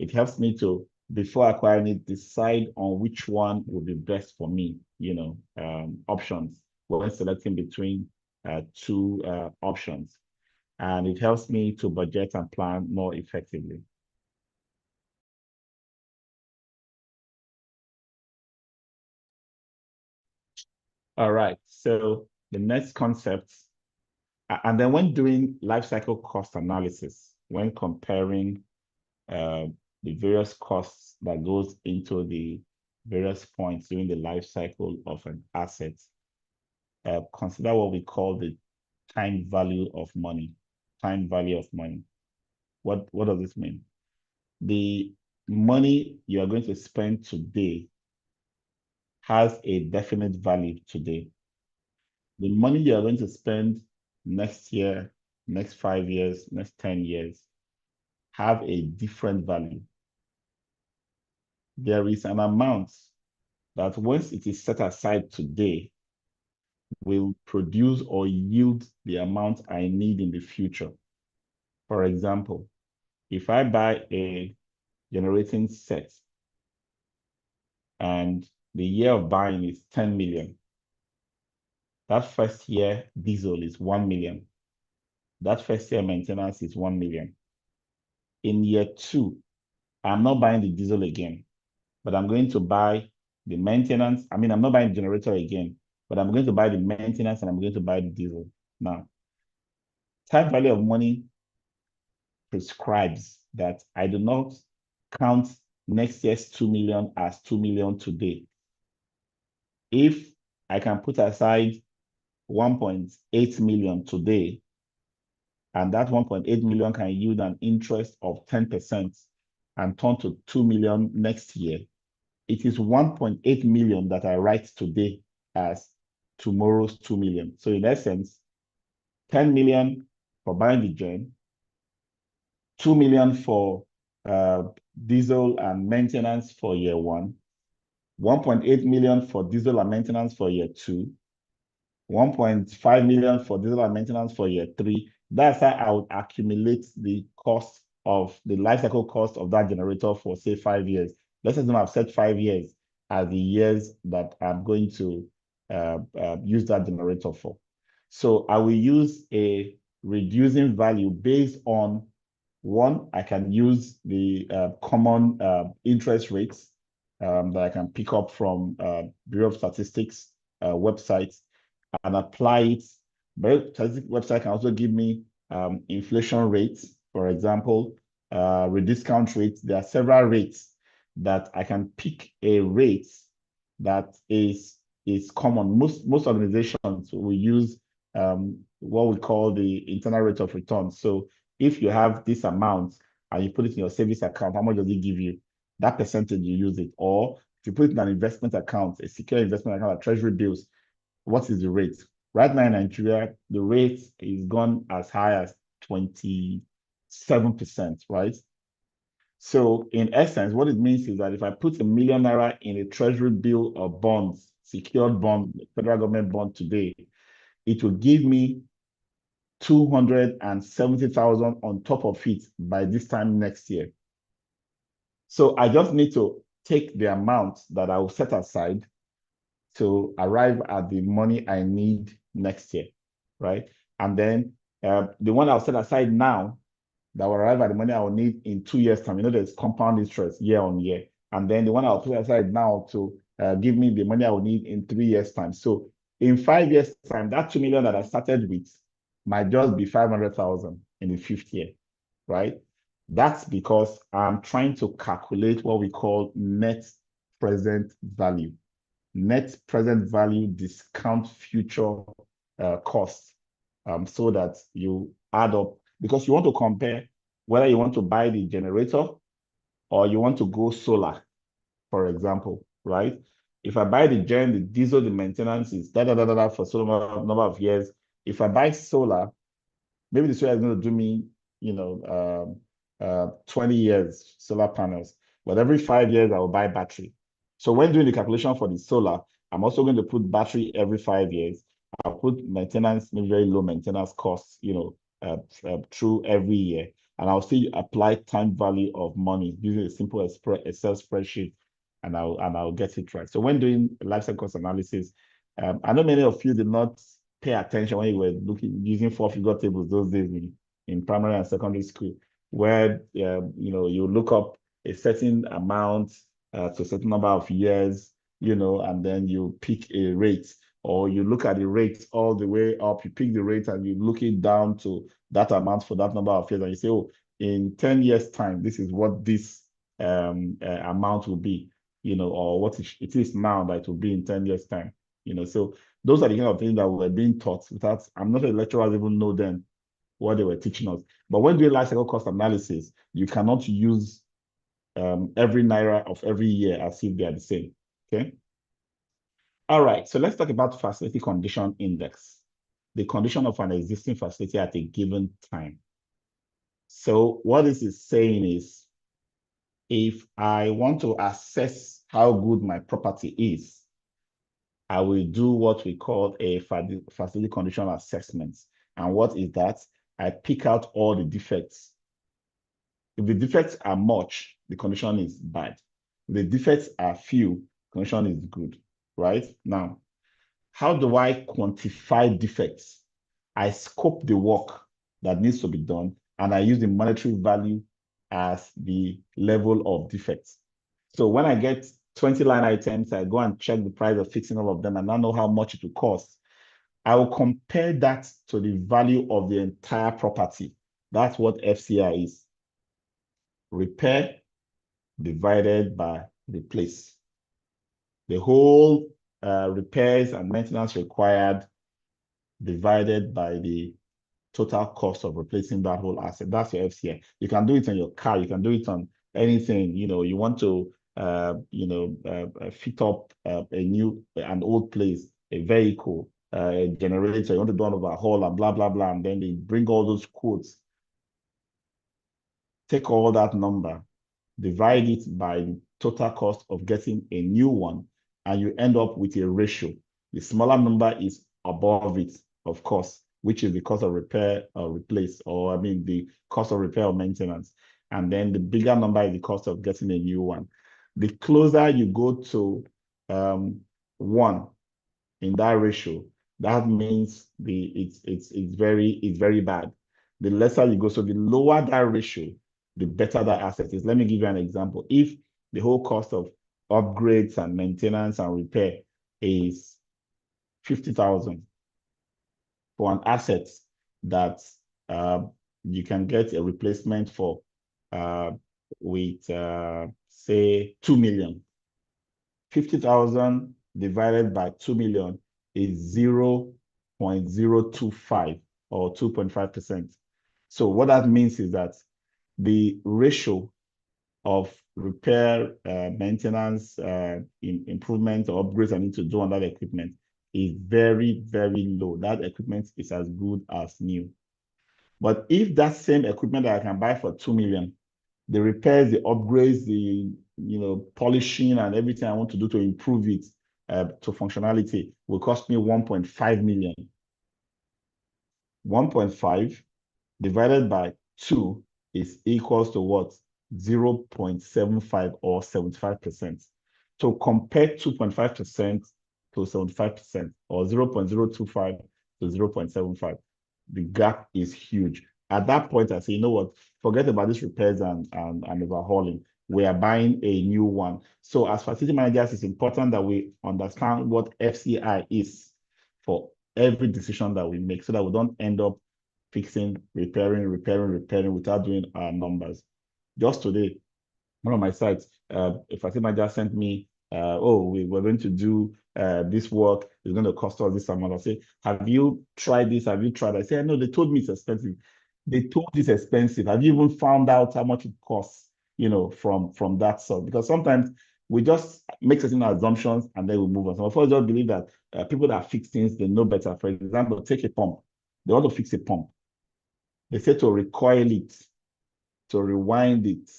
It helps me to, before acquiring it, decide on which one will be best for me, options when selecting between two options. And it helps me to budget and plan more effectively. All right, so the next concept, and then when doing life cycle cost analysis, when comparing the various costs that goes into the various points during the life cycle of an asset, consider what we call the time value of money. Time value of money. What does this mean? The money you are going to spend today has a definite value today. The money you are going to spend next year, next 5 years, next 10 years, have a different value. There is an amount that once it is set aside today, will produce or yield the amount I need in the future. For example, if I buy a generating set and the year of buying is 10 million, that first year diesel is 1 million. That first year maintenance is 1 million. In year 2, I'm not buying the diesel again, but I'm going to buy the maintenance. I mean, I'm not buying the generator again, but I'm going to buy the maintenance and I'm going to buy the diesel. Now, time value of money prescribes that I do not count next year's 2 million as 2 million today. If I can put aside 1.8 million today, and that 1.8 million can yield an interest of 10% and turn to 2 million next year, it is 1.8 million that I write today as tomorrow's 2 million. So in essence, 10 million for buying the gen, 2 million for diesel and maintenance for year 1, 1.8 million for diesel and maintenance for year 2, 1.5 million for diesel and maintenance for year 3. That's how I would accumulate the cost of the life cycle cost of that generator for, say, 5 years. Let's assume I've set 5 years as the years that I'm going to use that generator for. So I will use a reducing value based on, one, I can use the common interest rates that I can pick up from Bureau of Statistics websites and apply it. Bureau of Statistics website can also give me inflation rates, for example, rediscount rates. There are several rates that I can pick a rate that is common. Most organizations will use what we call the internal rate of return. So if you have this amount and you put it in your savings account, how much does it give you? That percentage you use it. Or if you put it in an investment account, a secure investment account, like treasury bills, what is the rate? Right now in Nigeria, the rate is gone as high as 27%, right? So in essence, what it means is that if I put $1 million in a treasury bill or bonds, secured bond, federal government bond today, it will give me 270,000 on top of it by this time next year. So I just need to take the amount that I will set aside to arrive at the money I need next year, right? And then the one I'll set aside now that will arrive at the money I will need in 2 years' time. There's compound interest year on year. And then the one I'll put aside now to give me the money I will need in 3 years' time. So in 5 years' time, that 2 million that I started with might just be 500,000 in the 5th year, right? That's because I'm trying to calculate what we call net present value. Net present value discount future costs, so that you add up, because you want to compare whether you want to buy the generator or you want to go solar, for example, right? If I buy the diesel, the maintenance is for so number of years. If I buy solar, maybe the solar is going to do me, 20 years solar panels, but every 5 years I will buy battery. So when doing the calculation for the solar, I'm also going to put battery every 5 years. I'll put maintenance, maybe very low maintenance costs, through every year. And I'll still apply time value of money using a simple Excel spreadsheet, and I'll get it right. So when doing life cycle cost analysis, I know many of you did not pay attention when you were using 4-figure tables those days in primary and secondary school, where you look up a certain amount to a certain number of years, and then you pick a rate, or you look at the rate all the way up, you pick the rate and you look it down to that amount for that number of years, and you say, oh, in 10 years time, this is what this amount will be, or what it is now that it will be in 10 years time. So those are the kind of things that were being taught without, I'm not a lecturer, I even know then what they were teaching us. But when doing life cycle cost analysis, you cannot use every naira of every year as if they are the same. Okay. All right. So let's talk about facility condition index, the condition of an existing facility at a given time. So what this is saying is, if I want to assess how good my property is, I will do what we call a facility condition assessment. And what is that? I pick out all the defects. If the defects are much, the condition is bad. If the defects are few, condition is good, right? Now, how do I quantify defects? I scope the work that needs to be done, and I use the monetary value as the level of defects. So when I get 20 line items, I go and check the price of fixing all of them, and I know how much it will cost. I will compare that to the value of the entire property. That's what FCI is. Repair divided by replace. The whole repairs and maintenance required divided by the total cost of replacing that whole asset. That's your FCI. You can do it on your car. You can do it on anything. You want to fit up an old place, a vehicle, a generator. You want to do an overhaul and blah blah blah, and then they bring all those quotes. Take all that number, divide it by the total cost of getting a new one, and you end up with a ratio. The smaller number is above it, of course, which is the cost of repair or replace, or the cost of repair or maintenance. And then the bigger number is the cost of getting a new one. The closer you go to 1 in that ratio, that means it's very bad. The lesser you go, so the lower that ratio, the better that asset is. Let me give you an example. If the whole cost of upgrades and maintenance and repair is 50,000 for an asset that you can get a replacement for with say 2 million, 50,000 divided by 2 million is 0.025 or 2.5%. So what that means is that the ratio of repair, maintenance, improvement or upgrades I need to do on that equipment is very, very low. That equipment is as good as new. But if that same equipment that I can buy for 2 million, the repairs, the upgrades, the polishing and everything I want to do to improve it to functionality will cost me 1.5 million. 1.5 divided by 2 is equals to what? 0.75 or 75%. So compare 2.5% to 75% or 0.025 to 0.75. The gap is huge. At that point, I say, you know what? Forget about these repairs and overhauling. We are buying a new one. So as facility managers, it's important that we understand what FCI is for every decision that we make so that we don't end up fixing, repairing without doing our numbers. Just today, one of my sites, a facility manager sent me we're going to do this work, it's going to cost us this amount. I say, have you tried this? Have you tried? I say, no, they told me it's expensive. They told it's expensive. Have you even found out how much it costs, from that sort? Because sometimes we just make certain assumptions and then we move on. So of course, just believe that people that fix things, they know better. For example, take a pump. They want to fix a pump. They say to recoil it, to rewind it,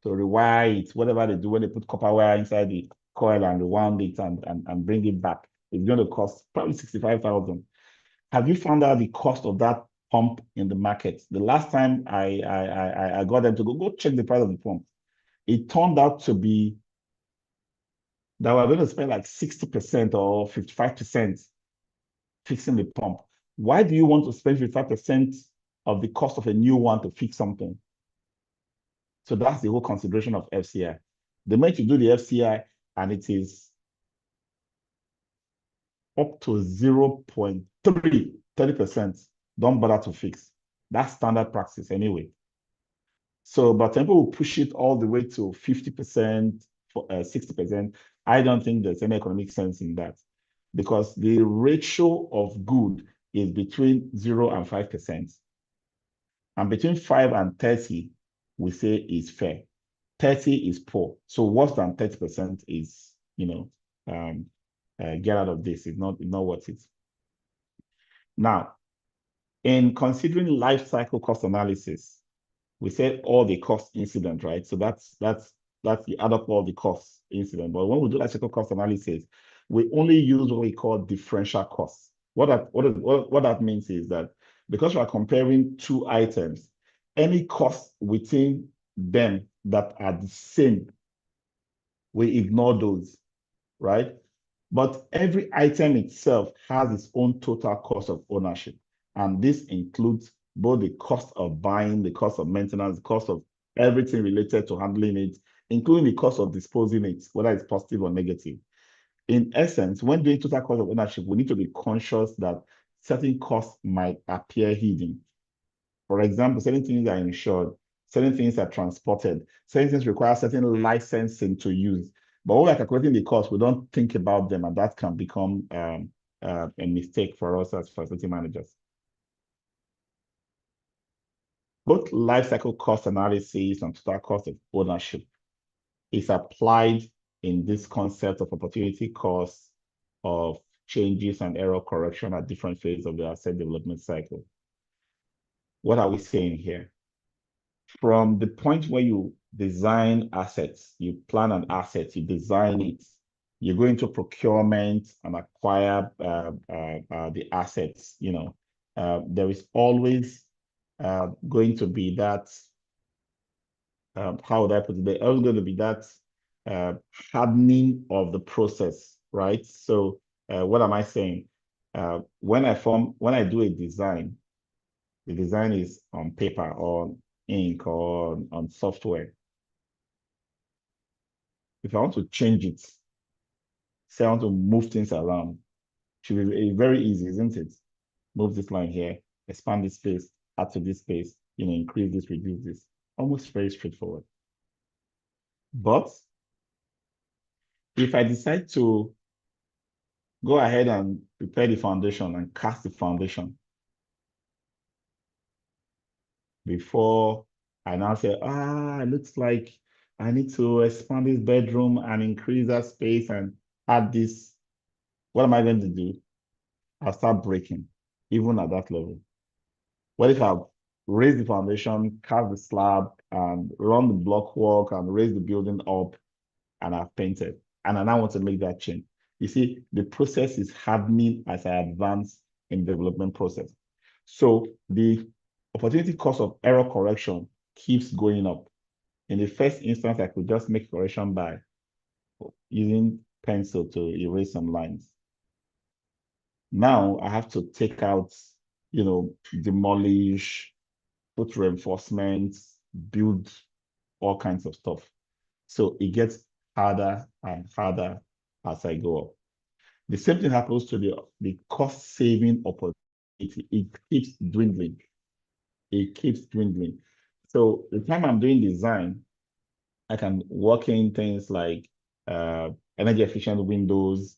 to rewire it, whatever they do when they put copper wire inside the coil and rewound it and bring it back. It's going to cost probably 65,000. Have you found out the cost of that pump in the market? The last time I got them to go check the price of the pump, it turned out to be that we're going to spend like 60% or 55% fixing the pump. Why do you want to spend 55% of the cost of a new one to fix something? So that's the whole consideration of FCI. They meant to do the FCI and it is up to 0.3, 30%. Don't bother to fix. That's standard practice anyway. So, but some people will push it all the way to 50%, 60%. I don't think there's any economic sense in that because the ratio of good is between 0 and 5%. And between 5 and 30, we say is fair. 30 is poor. So worse than 30% is, get out of this. It's not worth it. Now, in considering life cycle cost analysis, we said all the cost incident, right? So that's the add up all the cost incident. But when we do life cycle cost analysis, we only use what we call differential costs. What that means is that because we are comparing two items, any cost within them that are the same, we ignore those, right? But every item itself has its own total cost of ownership. And this includes both the cost of buying, the cost of maintenance, the cost of everything related to handling it, including the cost of disposing it, whether it's positive or negative. In essence, when doing total cost of ownership, we need to be conscious that certain costs might appear hidden. For example, certain things are insured, certain things are transported, certain things require certain licensing to use. But when we're calculating the cost, we don't think about them, and that can become a mistake for us as facility managers. Both life cycle cost analysis and total cost of ownership is applied in this concept of opportunity cost of changes and error correction at different phases of the asset development cycle. What are we saying here? From the point where you design assets, you plan an asset, you design it, you go into procurement and acquire the assets, there is always going to be that, how would I put it? There's always going to be that hardening of the process, right? So what am I saying? When I do a design, the design is on paper or ink or on software. If I want to change it, say I want to move things around, it should be very easy, isn't it? Move this line here, expand this space, add to this space, increase this, reduce this. Almost very straightforward. But if I decide to go ahead and prepare the foundation and cast the foundation before I now say, it looks like I need to expand this bedroom and increase that space and add this, what am I going to do? I'll start breaking, even at that level. What if I've raised the foundation, cast the slab, and run the block work and raise the building up, and I've painted, and I now want to make that change? You see, the process is hardening as I advance in the development process. So the opportunity cost of error correction keeps going up. In the first instance, I could just make correction by using pencil to erase some lines. Now I have to take out, demolish, put reinforcements, build all kinds of stuff. So it gets harder and harder as I go up. The same thing happens to the cost saving opportunity. It keeps dwindling. It keeps dwindling. So the time I'm doing design, I can work in things like energy efficient windows,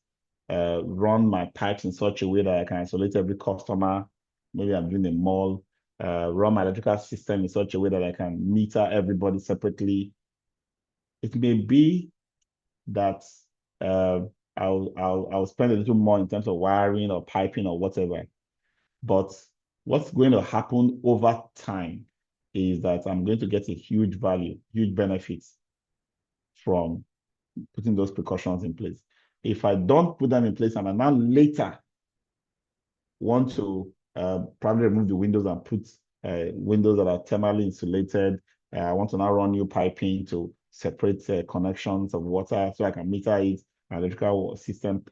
run my pipes in such a way that I can isolate every customer. Maybe I'm doing a mall, run my electrical system in such a way that I can meter everybody separately. It may be that I'll spend a little more in terms of wiring or piping or whatever. But what's going to happen over time is that I'm going to get a huge value, huge benefits from putting those precautions in place. If I don't put them in place and I now later want to probably remove the windows and put windows that are thermally insulated, I want to now run new piping to separate connections of water so I can meter it, my electrical system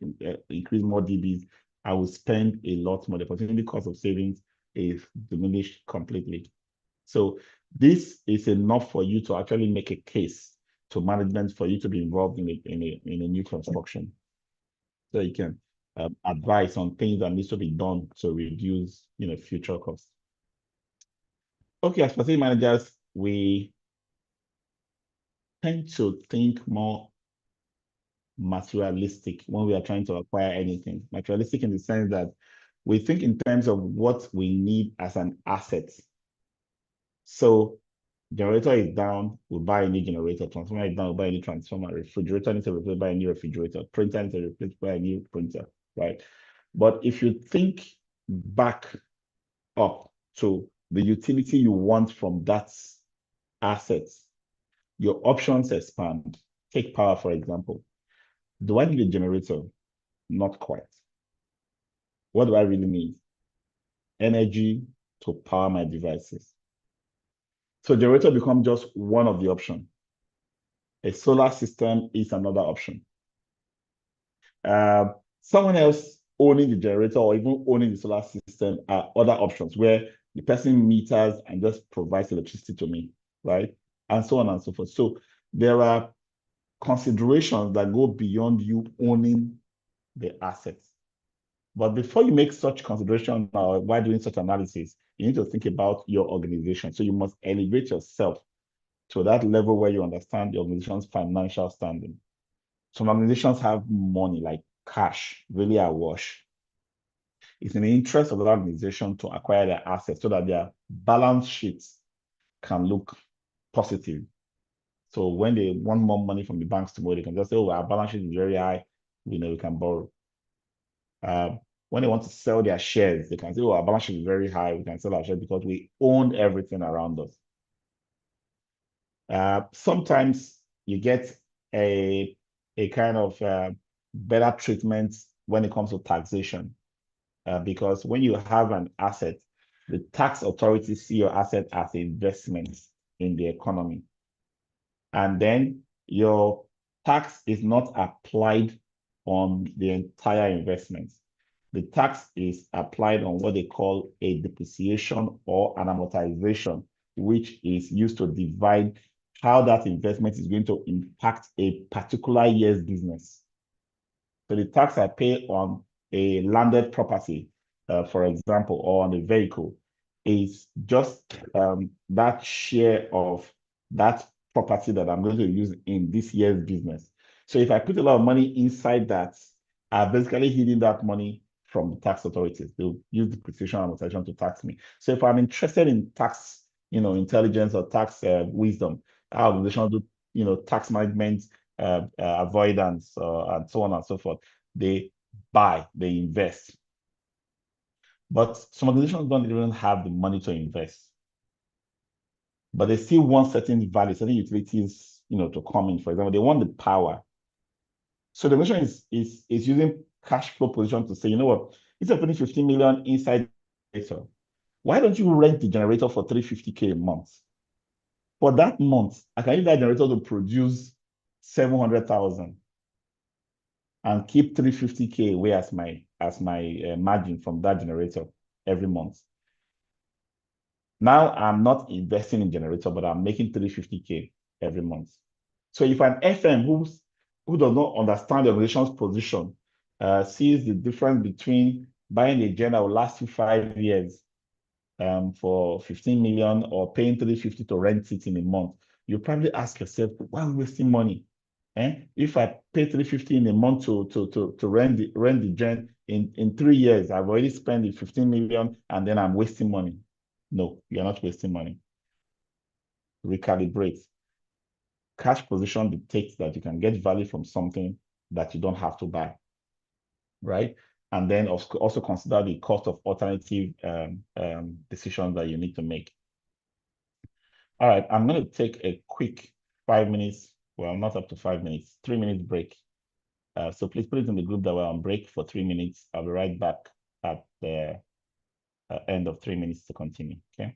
increase more dBs, I will spend a lot more. The opportunity cost of savings is diminished completely. So this is enough for you to actually make a case to management for you to be involved in a new construction. So you can advise on things that needs to be done to reduce future costs. Okay, as facility managers, we tend to think more materialistic when we are trying to acquire anything. Materialistic in the sense that we think in terms of what we need as an asset. So generator is down, we'll buy a new generator. Transformer is down, we'll buy a new transformer. Refrigerator needs to replace, buy a new refrigerator. Printer needs to replace, buy a new printer, right? But if you think back up to the utility you want from that asset, your options expand. Take power, for example. Do I need a generator? Not quite. What do I really need? Energy to power my devices. So generator becomes just one of the options. A solar system is another option. Someone else owning the generator or even owning the solar system are other options where the person meters and just provides electricity to me, right? And so on and so forth. So there are considerations that go beyond you owning the assets. But before you make such consideration or while doing such analysis, you need to think about your organization. So you must elevate yourself to that level where you understand the organization's financial standing. Some organizations have money like cash, really awash. It's in the interest of the organization to acquire their assets so that their balance sheets can look positive. So when they want more money from the banks tomorrow, they can just say, oh, our balance sheet is very high, we can borrow. When they want to sell their shares, they can say, oh, our balance sheet is very high, we can sell our shares because we own everything around us. Sometimes you get a kind of better treatment when it comes to taxation, because when you have an asset, the tax authorities see your asset as an investment in the economy. And then your tax is not applied on the entire investment. The tax is applied on what they call a depreciation or an amortization, which is used to divide how that investment is going to impact a particular year's business. So the tax I pay on a landed property, for example, or on a vehicle, is just that share of that property that I'm going to use in this year's business. So if I put a lot of money inside that, I'm basically hiding that money from the tax authorities. They'll use the depreciation amortization to tax me. So if I'm interested in tax, intelligence or tax wisdom, our organization do, tax management, avoidance, and so on and so forth. They buy, they invest. But some organizations don't even have the money to invest. But they still want certain value, certain utilities, to come in. For example, they want the power. So the organization is using cash flow position to say, you know what, instead of putting 15 million inside the generator, why don't you rent the generator for 350K a month? For that month, I can use that generator to produce 700,000 and keep 350K away as my margin from that generator every month. Now I'm not investing in generator, but I'm making 350K every month. So if an FM who does not understand the organization's position sees the difference between buying a gen that will last you 5 years for 15 million or paying 350 to rent it in a month, you probably ask yourself, why am I wasting money? If I pay 350 in a month to rent the joint, in 3 years, I've already spent the 15 million and then I'm wasting money. No, you're not wasting money. Recalibrate. Cash position dictates that you can get value from something that you don't have to buy, right? And then also consider the cost of alternative decisions that you need to make. All right, I'm going to take a quick 5 minutes, well, not up to 5 minutes, 3 minutes break. So please put it in the group that we're on break for 3 minutes. I'll be right back at the end of 3 minutes to continue, okay?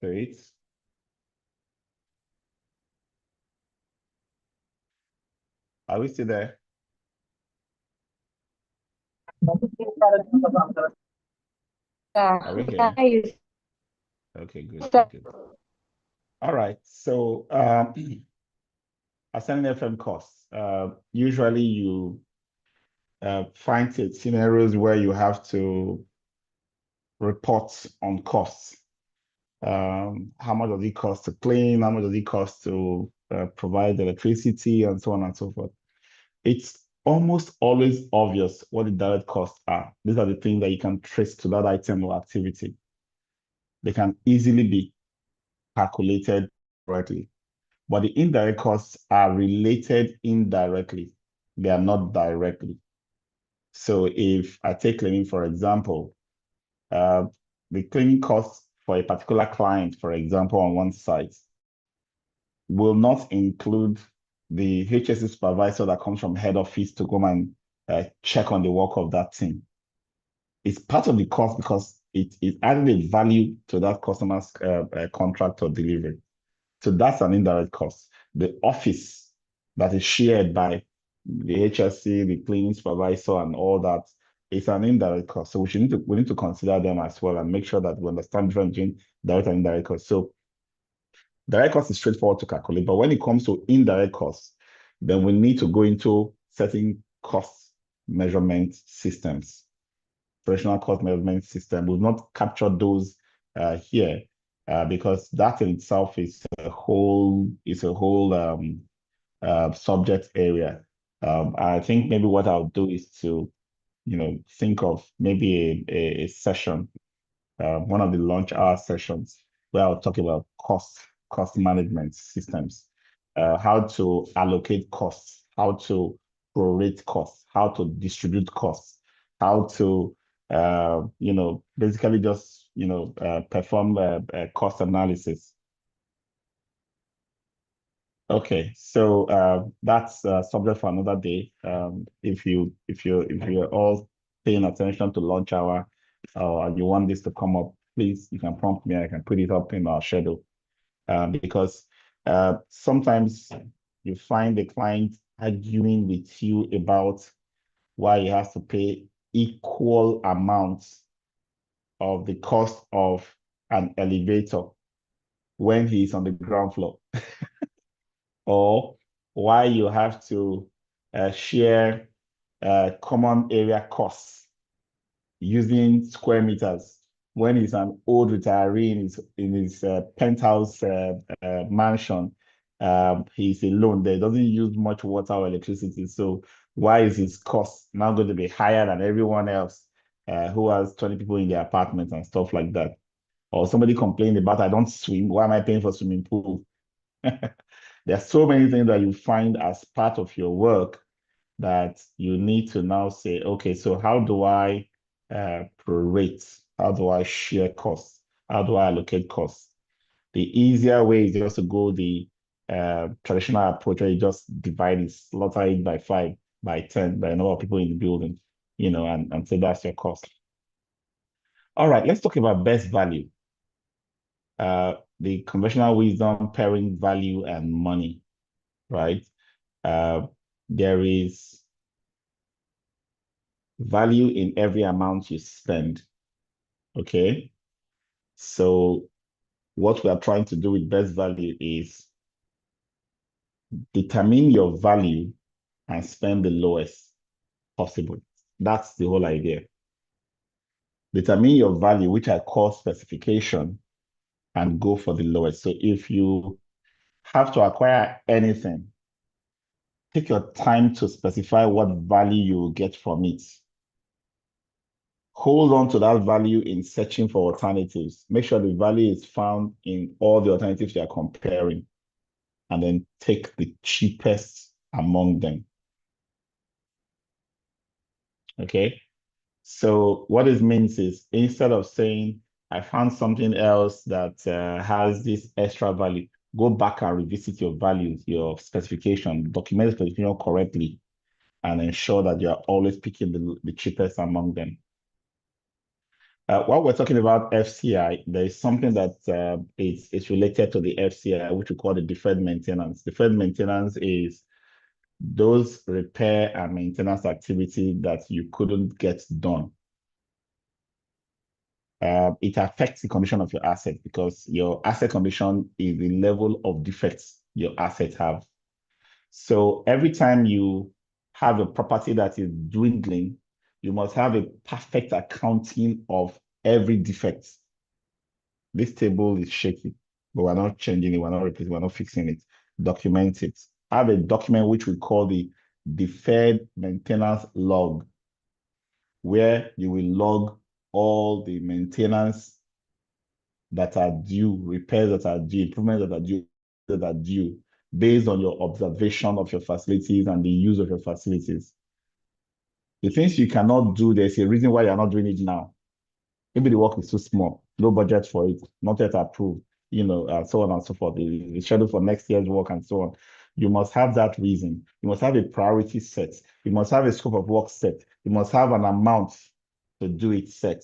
Great. Are we still there? Are we here? Okay, good, good, good. All right. So assigning FM costs. Usually you find scenarios where you have to report on costs. How much does it cost to clean? How much does it cost to provide electricity and so on and so forth? It's almost always obvious what the direct costs are. These are the things that you can trace to that item or activity. They can easily be calculated correctly. But the indirect costs are related indirectly. They are not directly. So if I take cleaning, for example, the cleaning costs for a particular client, for example, on one site, will not include the HSE supervisor that comes from head office to come and check on the work of that team. It's part of the cost because it added a value to that customer's contract or delivery. So that's an indirect cost. The office that is shared by the HSC, the cleaning supervisor, and all that is an indirect cost. So we need to consider them as well and make sure that we understand the difference between direct and indirect costs. So direct cost is straightforward to calculate, but when it comes to indirect costs, then we need to go into certain cost measurement systems. Operational cost measurement system. We've not captured those here because that in itself is a whole subject area. I think maybe what I'll do is to, think of maybe a session, one of the launch hour sessions where I'll talk about cost management systems, how to allocate costs, how to prorate costs, how to distribute costs, how to basically just perform cost analysis. Okay, so that's subject for another day. If you're all paying attention to launch hour, and you want this to come up, please you can prompt me. I can put it up in our schedule. Because sometimes you find the client arguing with you about why he has to pay equal amounts of the cost of an elevator when he's on the ground floor. Or why you have to share common area costs using square meters when he's an old retiree in his penthouse mansion. He's alone there, doesn't use much water or electricity. So why is his cost now going to be higher than everyone else who has 20 people in their apartment and stuff like that? Or somebody complained about, I don't swim, why am I paying for swimming pool? There are so many things that you find as part of your work that you need to now say, okay, so how do I prorate? How do I share costs? How do I allocate costs? The easier way is just to go the traditional approach where you just divide it, slaughter it by 5, by 10, by a number of people in the building, and say that's your cost. All right, let's talk about best value. The conventional wisdom pairing value and money, right? There is value in every amount you spend, okay? So what we are trying to do with best value is determine your value and spend the lowest possible. That's the whole idea. Determine your value, which I call specification, and go for the lowest. So if you have to acquire anything, take your time to specify what value you will get from it. Hold on to that value in searching for alternatives. Make sure the value is found in all the alternatives you are comparing, and then take the cheapest among them. Okay? So what this means is instead of saying, I found something else that has this extra value, go back and revisit your values, your specification, document the specification correctly, and ensure that you're always picking the cheapest among them. While we're talking about FCI, there is something that is related to the FCI, which we call the deferred maintenance. Deferred maintenance is those repair and maintenance activity that you couldn't get done. It affects the condition of your asset because your asset condition is the level of defects your assets have. So every time you have a property that is dwindling, you must have a perfect accounting of every defect. This table is shaky, but we're not changing it, we're not replacing, we're not fixing it. Document it. Have a document which we call the deferred maintenance log, where you will log all the maintenance that are due, repairs that are due, improvements that are due, based on your observation of your facilities and the use of your facilities. The things you cannot do, there's a reason why you're not doing it now. Maybe the work is too small, no budget for it, not yet approved, so on and so forth. The schedule for next year's work and so on. You must have that reason. You must have a priority set. You must have a scope of work set. You must have an amount to do it set.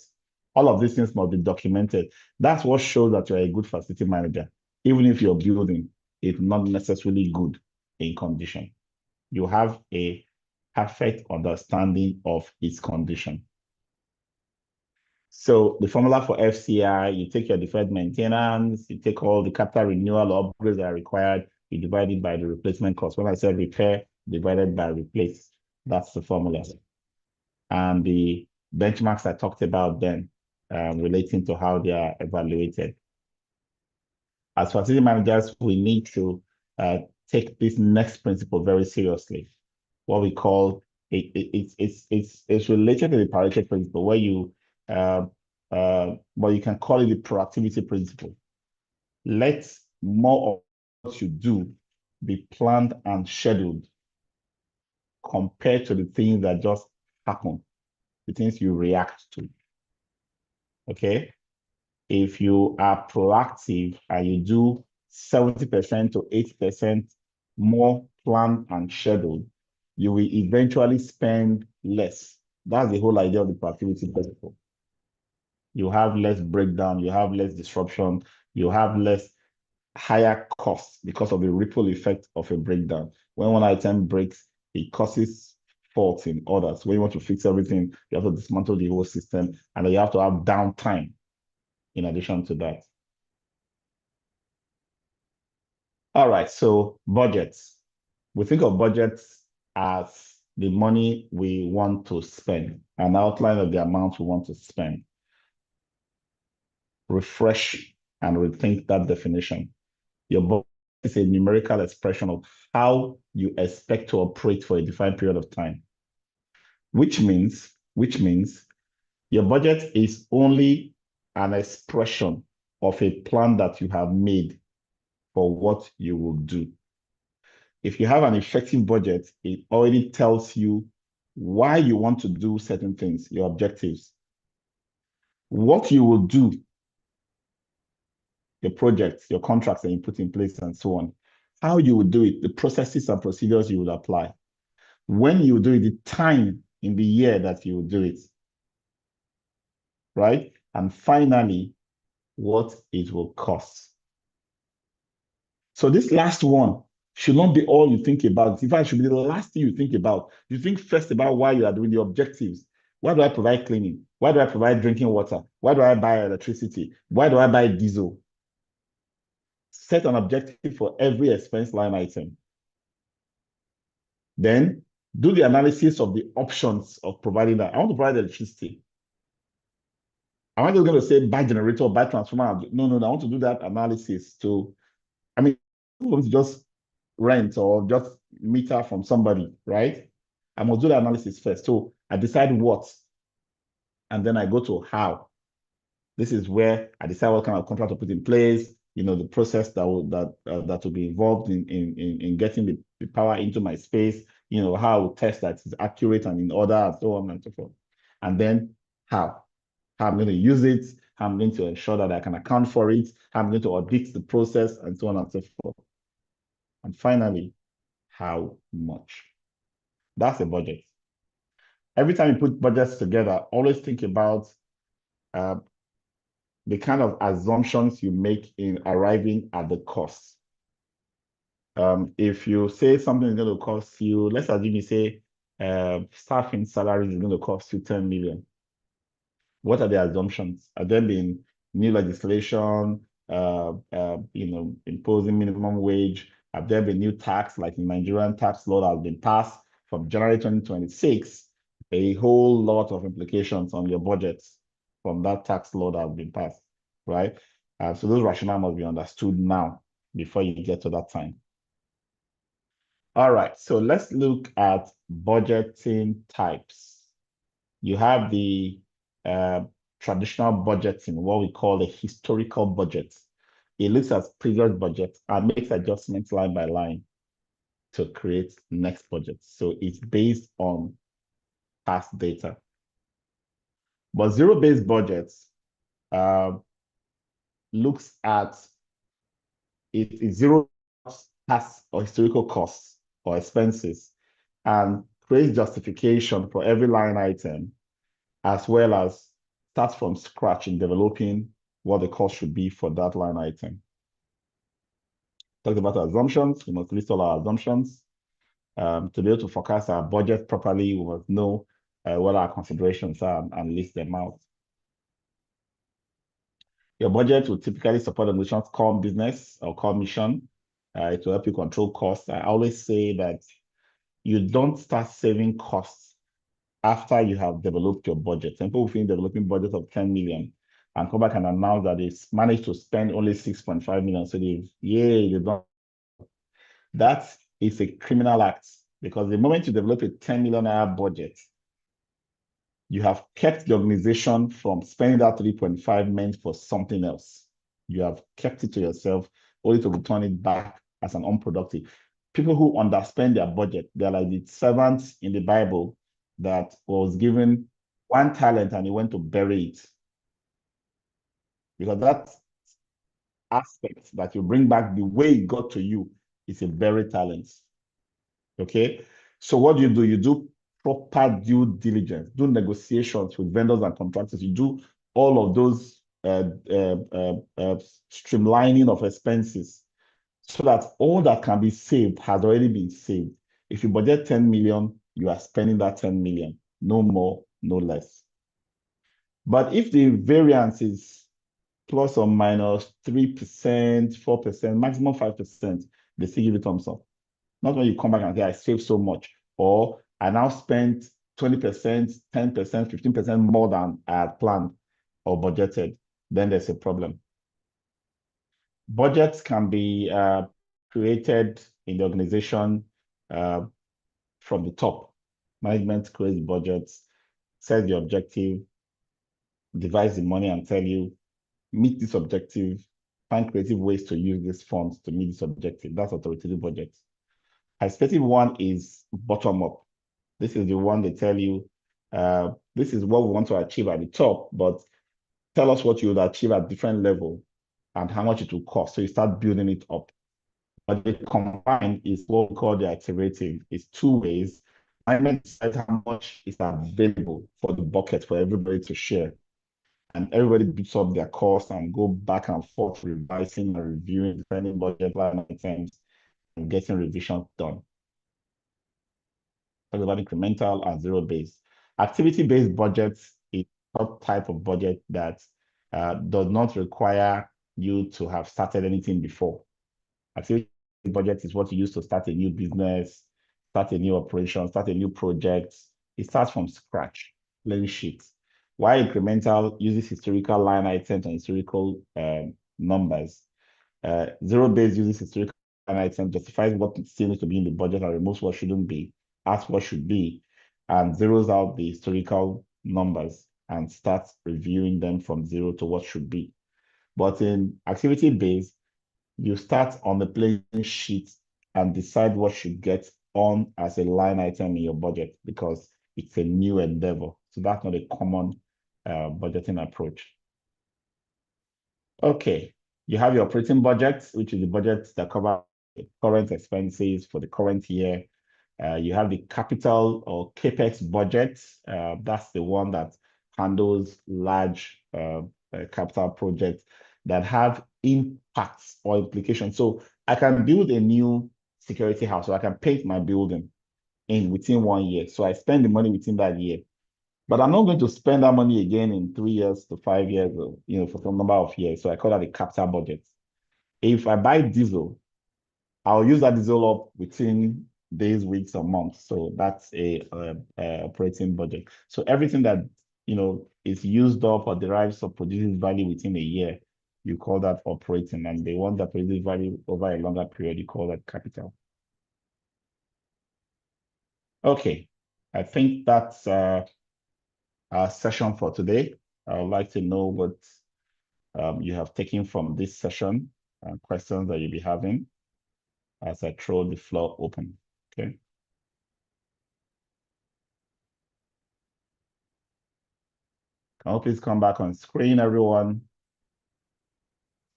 All of these things must be documented. That's what shows that you're a good facility manager, even if your building is not necessarily good in condition. You have a perfect understanding of its condition. So the formula for FCI, you take your deferred maintenance, you take all the capital renewal or upgrades that are required, you divide it by the replacement cost. When I say repair, divided by replace, that's the formula. And the benchmarks I talked about then, relating to how they are evaluated. As facility managers, we need to take this next principle very seriously. What we call it's related to the Pareto principle, where you well, you can call it the proactivity principle. Let more of what you do be planned and scheduled compared to the things that just happen, the things you react to. Okay? If you are proactive and you do 70% to 80% more planned and scheduled, you will eventually spend less. That's the whole idea of the proactivity principle. You have less breakdown, you have less disruption, you have less higher costs because of the ripple effect of a breakdown. When one item breaks, it causes faults in others. When you want to fix everything, you have to dismantle the whole system, and then you have to have downtime in addition to that. All right, so budgets. We think of budgets as the money we want to spend, an outline of the amount we want to spend. Refresh and rethink that definition. Your budget is a numerical expression of how you expect to operate for a defined period of time, which means your budget is only an expression of a plan that you have made for what you will do. If you have an effective budget, it already tells you why you want to do certain things, your objectives, what you will do, your projects, your contracts that you put in place, and so on, how you will do it, the processes and procedures you will apply, when you will do it, the time in the year that you will do it, right? And finally, what it will cost. So this last one should not be all you think about. In fact, it should be the last thing you think about. You think first about why you are doing the objectives. Why do I provide cleaning? Why do I provide drinking water? Why do I buy electricity? Why do I buy diesel? Set an objective for every expense line item. Then do the analysis of the options of providing that. I want to provide electricity. Am I just going to say buy generator, buy transformer? No. I want to do that analysis to, I mean, I'm going to just rent or just meter from somebody, right? I must do the analysis first. So I decide what, and then I go to how. This is where I decide what kind of contract to put in place, the process that will be involved in getting the power into my space, how I will test that it's accurate and in order, and so on and so forth. And then how I'm going to use it, how I'm going to ensure that I can account for it, how I'm going to audit the process, and so on and so forth. And finally, how much? That's a budget. Every time you put budgets together, always think about the kind of assumptions you make in arriving at the cost. If you say something is going to cost you, let's assume you say staffing salaries is going to cost you 10 million. What are the assumptions? Are there been new legislation, imposing minimum wage? Have there been new tax, like the Nigerian tax law that has been passed from January 2026? A whole lot of implications on your budgets from that tax law that has been passed, right? So those rationale must be understood now before you get to that time. All right, so let's look at budgeting types. You have the traditional budgeting, what we call a historical budget. It looks at previous budgets and makes adjustments line by line to create next budget. So it's based on past data. But zero-based budgets looks at it zero past or historical costs or expenses and creates justification for every line item, as well as start from scratch in developing what the cost should be for that line item. Talked about assumptions. We must list all our assumptions. To be able to forecast our budget properly, we must know what our considerations are and list them out. Your budget will typically support the organization's core business or core mission. It will help you control costs. I always say that you don't start saving costs after you have developed your budget. Some people think developing budget of 10 million and come back and announce that they've managed to spend only 6.5 million. So they don't. That is a criminal act, because the moment you develop a 10 million naira budget, you have kept the organization from spending that 3.5 meant for something else. You have kept it to yourself, only to return it back as an unproductive. People who underspend their budget, they're like the servants in the Bible that was given one talent and he went to bury it. Because that aspect that you bring back the way it got to you is a buried talent. Okay? So what do? You do proper due diligence, do negotiations with vendors and contractors. You do all of those streamlining of expenses so that all that can be saved has already been saved. If you budget 10 million, you are spending that 10 million, no more, no less. But if the variance is plus or minus 3%, 4%, maximum 5%, they still give you thumbs up. Not when you come back and say, I saved so much, or I now spent 20%, 10%, 15% more than I had planned or budgeted, then there's a problem. Budgets can be created in the organization from the top. Management creates budgets, sets the objective, divides the money and tell you, meet this objective, find creative ways to use these funds to meet this objective. That's authoritative budget. Participative one is bottom up. This is the one they tell you, this is what we want to achieve at the top, but tell us what you would achieve at different level and how much it will cost. So you start building it up. But the combined is what we call the iterative. It's two ways. Management decides how much is available for the bucket for everybody to share. And everybody beats up their costs and go back and forth revising and reviewing, depending budget line items and getting revisions done. Talk about incremental and zero-based. Activity-based budgets is a type of budget that does not require you to have started anything before. Activity budget is what you use to start a new business, start a new operation, start a new project. It starts from scratch, plain sheet. While incremental uses historical line items and historical numbers. Zero-based uses historical line items, justifies what still needs to be in the budget and removes what shouldn't be, asks what should be, and zeroes out the historical numbers and starts reviewing them from zero to what should be. But in activity-based, you start on the plain sheet and decide what should get on as a line item in your budget because it's a new endeavor. So that's not a common budgeting approach. Okay, you have your operating budget, which is the budget that covers current expenses for the current year. You have the capital or CapEx budget. That's the one that handles large capital projects that have impacts or implications. So I can build a new security house, so I can paint my building within 1 year. So I spend the money within that year. But I'm not going to spend that money again in 3 years to 5 years, or, for some number of years. So I call that a capital budget. If I buy diesel, I'll use that diesel up within days, weeks, or months. So that's a operating budget. So everything that is used up or derives or produces value within a year, you call that operating. And the one that produces value over a longer period, you call that capital. Okay, I think that's our session for today. I would like to know what you have taken from this session and questions that you'll be having as I throw the floor open. Okay. Can you please come back on screen, everyone?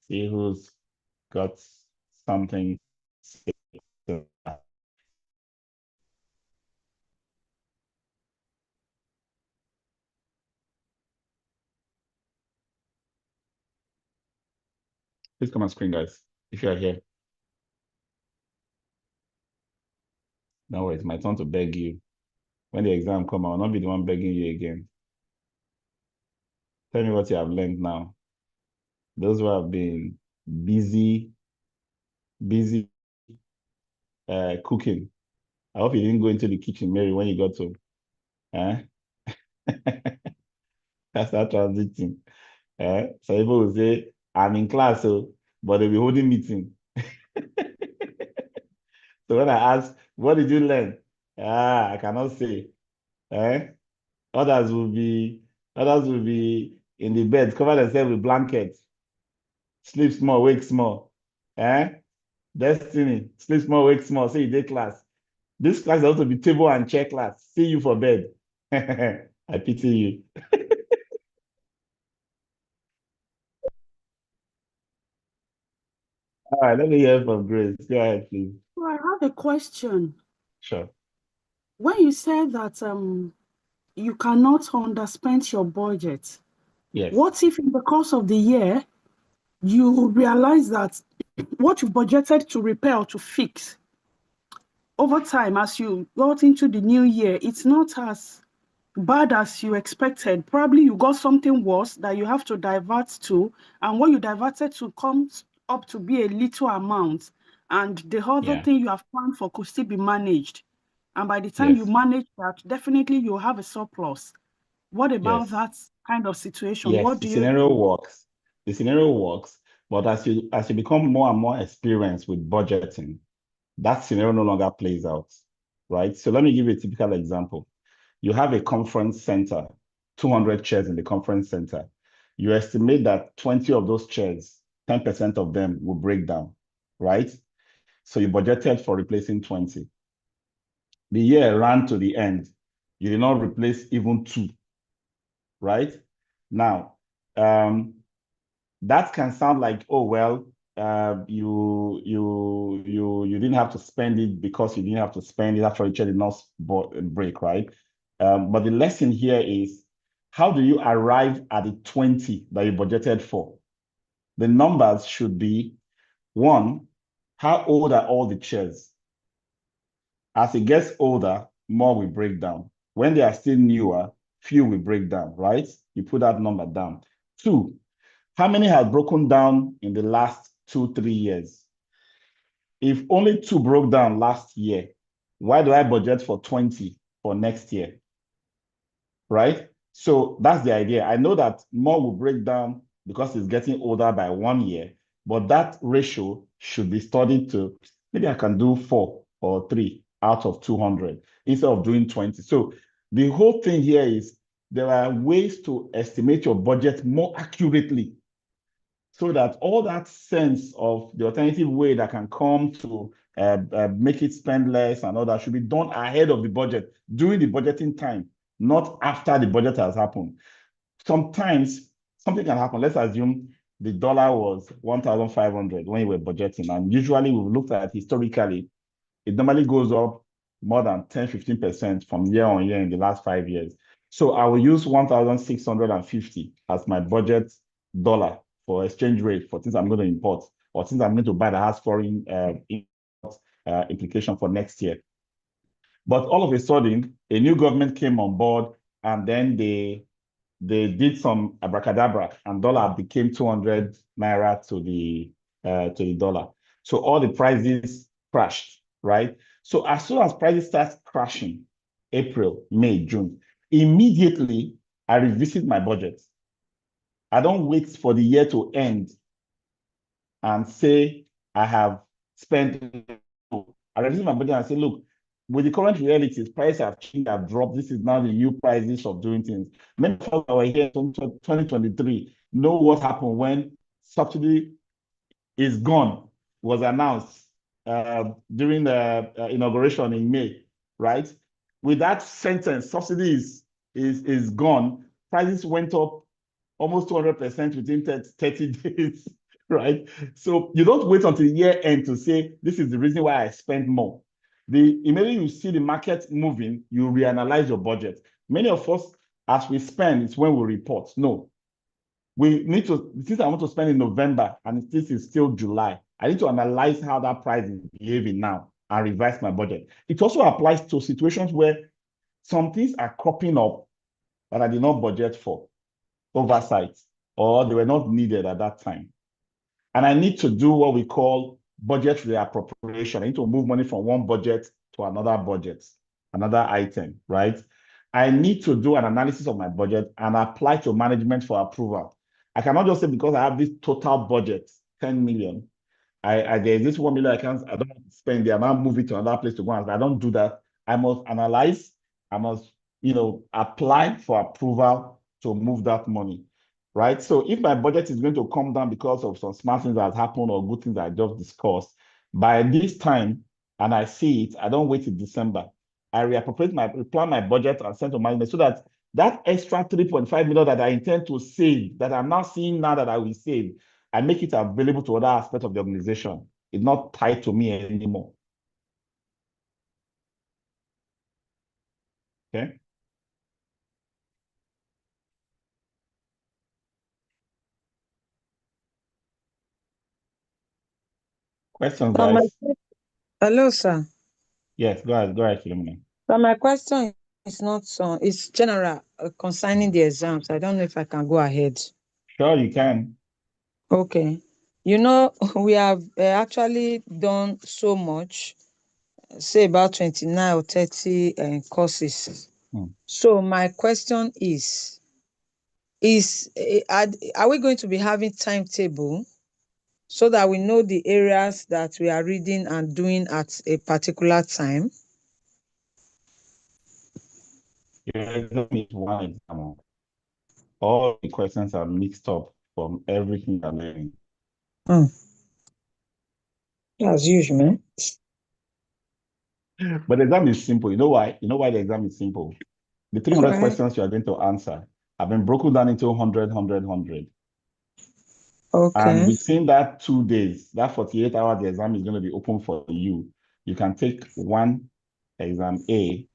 See who's got something to say. Please come on screen, guys, if you are here. No worries, my turn to beg you. When the exam come, I'll not be the one begging you again. Tell me what you have learned now. Those who have been busy cooking. I hope you didn't go into the kitchen, Mary, when you got home. That's not transiting. So people will say, I'm in class, but they'll be holding meeting. So when I ask, what did you learn? I cannot say. Others will be in the bed, cover themselves with blankets. Sleep small, wake small. Destiny, sleep small, wake small. Say you did class. This class is also be table and chair class. See you for bed. I pity you. All right, let me hear from Grace. Go ahead, please. So I have a question. Sure. When you said that you cannot underspend your budget, Yes. what if in the course of the year you realize that what you budgeted to repair or to fix over time as you got into the new year, it's not as bad as you expected? Probably you got something worse that you have to divert to, and what you diverted to comes up to be a little amount, and the other thing you have planned for could still be managed. And by the time you manage that, definitely you'll have a surplus. What about that kind of situation? Yes, What the do you scenario do? works. The scenario works, but as you become more and more experienced with budgeting, that scenario no longer plays out, right? So let me give you a typical example. You have a conference center, 200 chairs in the conference center. You estimate that 20 of those chairs, 10% of them will break down, right? So you budgeted for replacing 20. The year ran to the end. You did not replace even 2, right? Now, that can sound like, oh, well, you didn't have to spend it because you didn't have to spend it after the chair did not break, right? But the lesson here is, how do you arrive at the 20 that you budgeted for? The numbers should be, 1, how old are all the chairs? As it gets older, more will break down. When they are still newer, few will break down, right? You put that number down. 2, how many have broken down in the last 2-3 years? If only 2 broke down last year, why do I budget for 20 for next year? Right? So that's the idea. I know that more will break down because it's getting older by 1 year, but that ratio should be studied to, maybe I can do 4 or 3 out of 200 instead of doing 20. So the whole thing here is, there are ways to estimate your budget more accurately, so that all that sense of the alternative way that can come to make it spend less and all that should be done ahead of the budget, during the budgeting time, not after the budget has happened. Sometimes something can happen. Let's assume the dollar was 1,500 when you were budgeting, and usually we've looked at historically, it normally goes up more than 10-15% from year on year in the last 5 years. So I will use 1,650 as my budget dollar for exchange rate for things I'm going to import, or things I'm going to buy that has foreign implication for next year. But all of a sudden, a new government came on board, and then they did some abracadabra, and dollar became 200 naira to the dollar. So all the prices crashed, right? So as soon as prices start crashing, April, May, June, immediately I revisit my budget. I don't wait for the year to end and say I have spent. I revisit my budget and say, look, with the current realities, prices have changed, have dropped. This is now the new prices of doing things. Many of us that were here in 2023 know what happened when subsidy is gone, was announced during the inauguration in May, right? With that sentence, subsidy is gone, prices went up almost 200% within 30 days, right? So you don't wait until year end to say, this is the reason why I spend more. Immediately you see the market moving, you reanalyze your budget. Many of us, as we spend, it's when we report. No, we need to, since I want to spend in November and this is still July, I need to analyze how that price is behaving now and revise my budget. It also applies to situations where some things are cropping up that I did not budget for, oversight, or they were not needed at that time. And I need to do what we call budget reappropriation. I need to move money from one budget to another budget, another item, right? I need to do an analysis of my budget and apply to management for approval. I cannot just say because I have this total budget, 10 million, there's this 1 million I don't want to spend there, and I'll move it to another place to go. And I don't do that. I must analyze, I must, apply for approval to move that money, right? So if my budget is going to come down because of some smart things that happened or good things I just discussed, by this time, and I see it, I don't wait till December. I replan my budget and send to management so that extra 3.5 million that I intend to save, that I'm now seeing now that I will save, I make it available to other aspects of the organization. It's not tied to me anymore. Okay. Questions, guys? Hello, sir. Yes, go ahead, Philomena. But my question is not it's general concerning the exams. I don't know if I can go ahead. Sure, you can. Okay. We have actually done so much, say about 29 or 30 courses. So my question is are we going to be having timetable so that we know the areas that we are reading and doing at a particular time? Yeah, one example. All the questions are mixed up from everything I'm learning. As usual. But the exam is simple. You know why? You know why the exam is simple? The 300 questions you are going to answer have been broken down into 100, 100, 100. Okay. And within that 2 days, that 48 hours, the exam is going to be open for you. You can take one exam A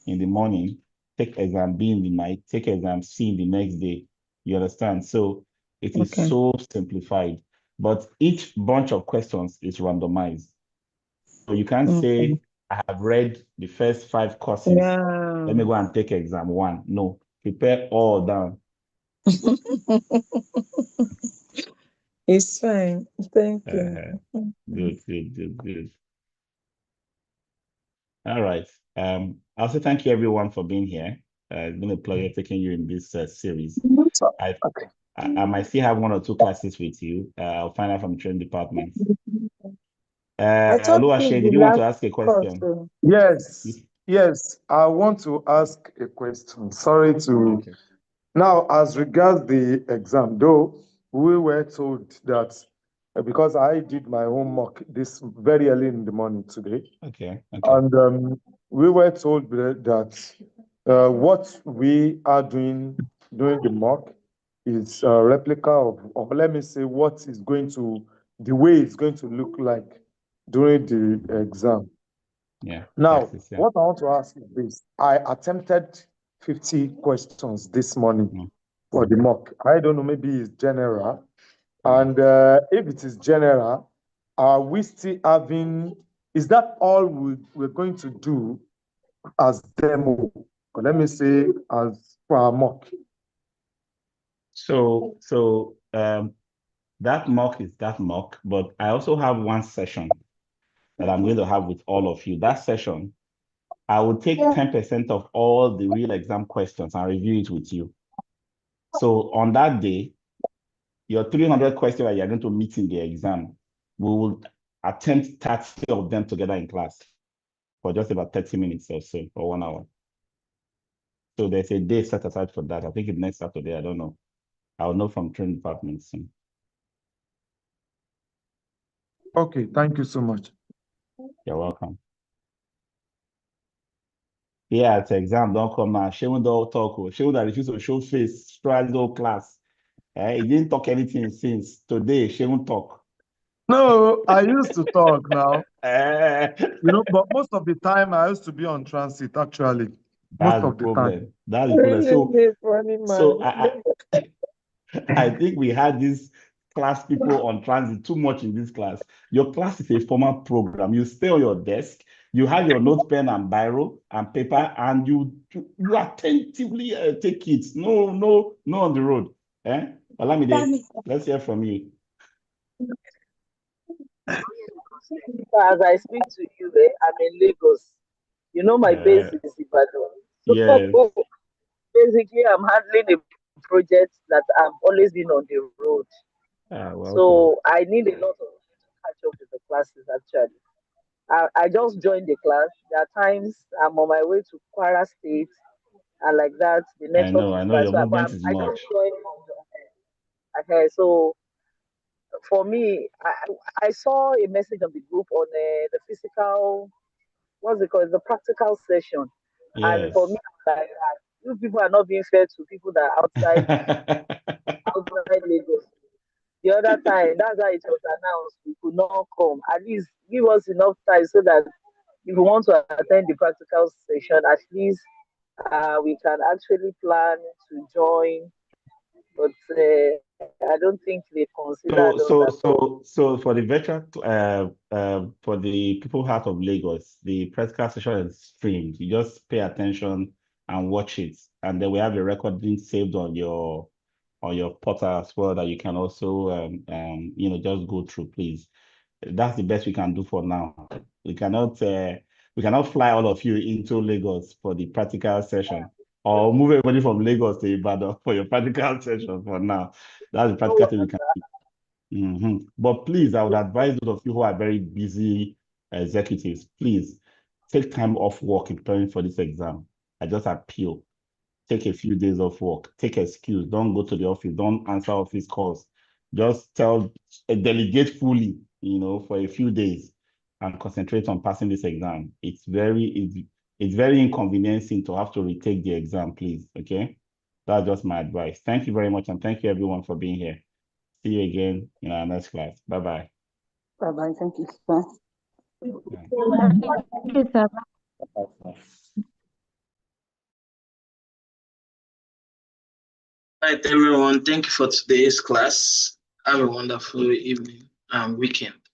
in the morning, take exam B in the night, take exam C in the next day. You understand? So it is so simplified, but each bunch of questions is randomized. So you can't say, I have read the first 5 courses. Yeah. Let me go and take exam 1. No, prepare all down. It's fine. Thank you. Good. All right. I also thank you everyone for being here. It's been a pleasure taking you in this series. I might still have 1 or 2 classes with you. I'll find out from the training department. Oluwase, did you want to ask a question? Yes, I want to ask a question. Sorry to... Now, as regards the exam, though, we were told that because I did my homework this very early in the morning today. Okay. And we were told that what we are doing during the mock is a replica of, or let me say, the way it's going to look like during the exam. Yeah. Now, what I want to ask is this. I attempted 50 questions this morning for the mock. I don't know, maybe it's general. And if it is general, are we still having Is that all we're going to do as demo? Or let me say as for our mock. So that mock is that mock, but I also have one session that I'm going to have with all of you. That session, I will take 10% of all the real exam questions and review it with you. So on that day, your 300 questions that you're going to meet in the exam, we will attempt 30 of them together in class for just about 30 minutes or so, or 1 hour. So there's a day set aside for that. I think it's next Saturday, I don't know. I'll know from training department soon. Okay, thank you so much. You're welcome. Yeah, it's exam, don't come now. Shewun don't talk. Shewun that refused to show face throughout the whole class. He didn't talk anything since today. Shewun talk. No, I used to talk now. Eh. But most of the time I used to be on transit, actually. Most of the time. That's the problem. So I think we had these class people on transit too much in this class. Your class is a formal program. You stay on your desk, you have your note pen and biro and paper, and you attentively take it. No on the road. Olamide, let's hear from you. As I speak to you, I'm in Lagos. You know my base is Ibadan. Yes. So basically, I'm handling a project that I've always been on the road. So I need a lot of time to catch up with the classes, actually. I just joined the class. There are times I'm on my way to Kwara State and like that. The network I is know bad. your So movement is I much. just joined. Okay, so for me, I saw a message on the group on the physical, what's it called, the practical session. Yes. And for me, like, you people are not being fair to people that are outside Lagos. The other time, that's how it was announced, we could not come. At least give us enough time so that if we want to attend the practical session, at least we can actually plan to join. But I don't think they considered us at all. So for the veteran, for the people out of Lagos, the practical session is streamed. You just pay attention and watch it, and then we have a recording saved on your portal as well that you can also just go through. Please, that's the best we can do for now. We cannot fly all of you into Lagos for the practical session, or move everybody from Lagos to Ibadan for your practical session for now. That's the practical thing we can do. But please, I would advise those of you who are very busy executives, please take time off work in preparing for this exam. I just appeal. Take a few days off work. Take excuse. Don't go to the office. Don't answer office calls. Just delegate fully, for a few days and concentrate on passing this exam. It's very inconveniencing to have to retake the exam, please. Okay? That's just my advice. Thank you very much, and thank you everyone for being here. See you again in our next class. Bye-bye. Bye-bye. Thank you, sir. Thank you, sir. Right, everyone. Thank you for today's class. Have a wonderful evening and weekend.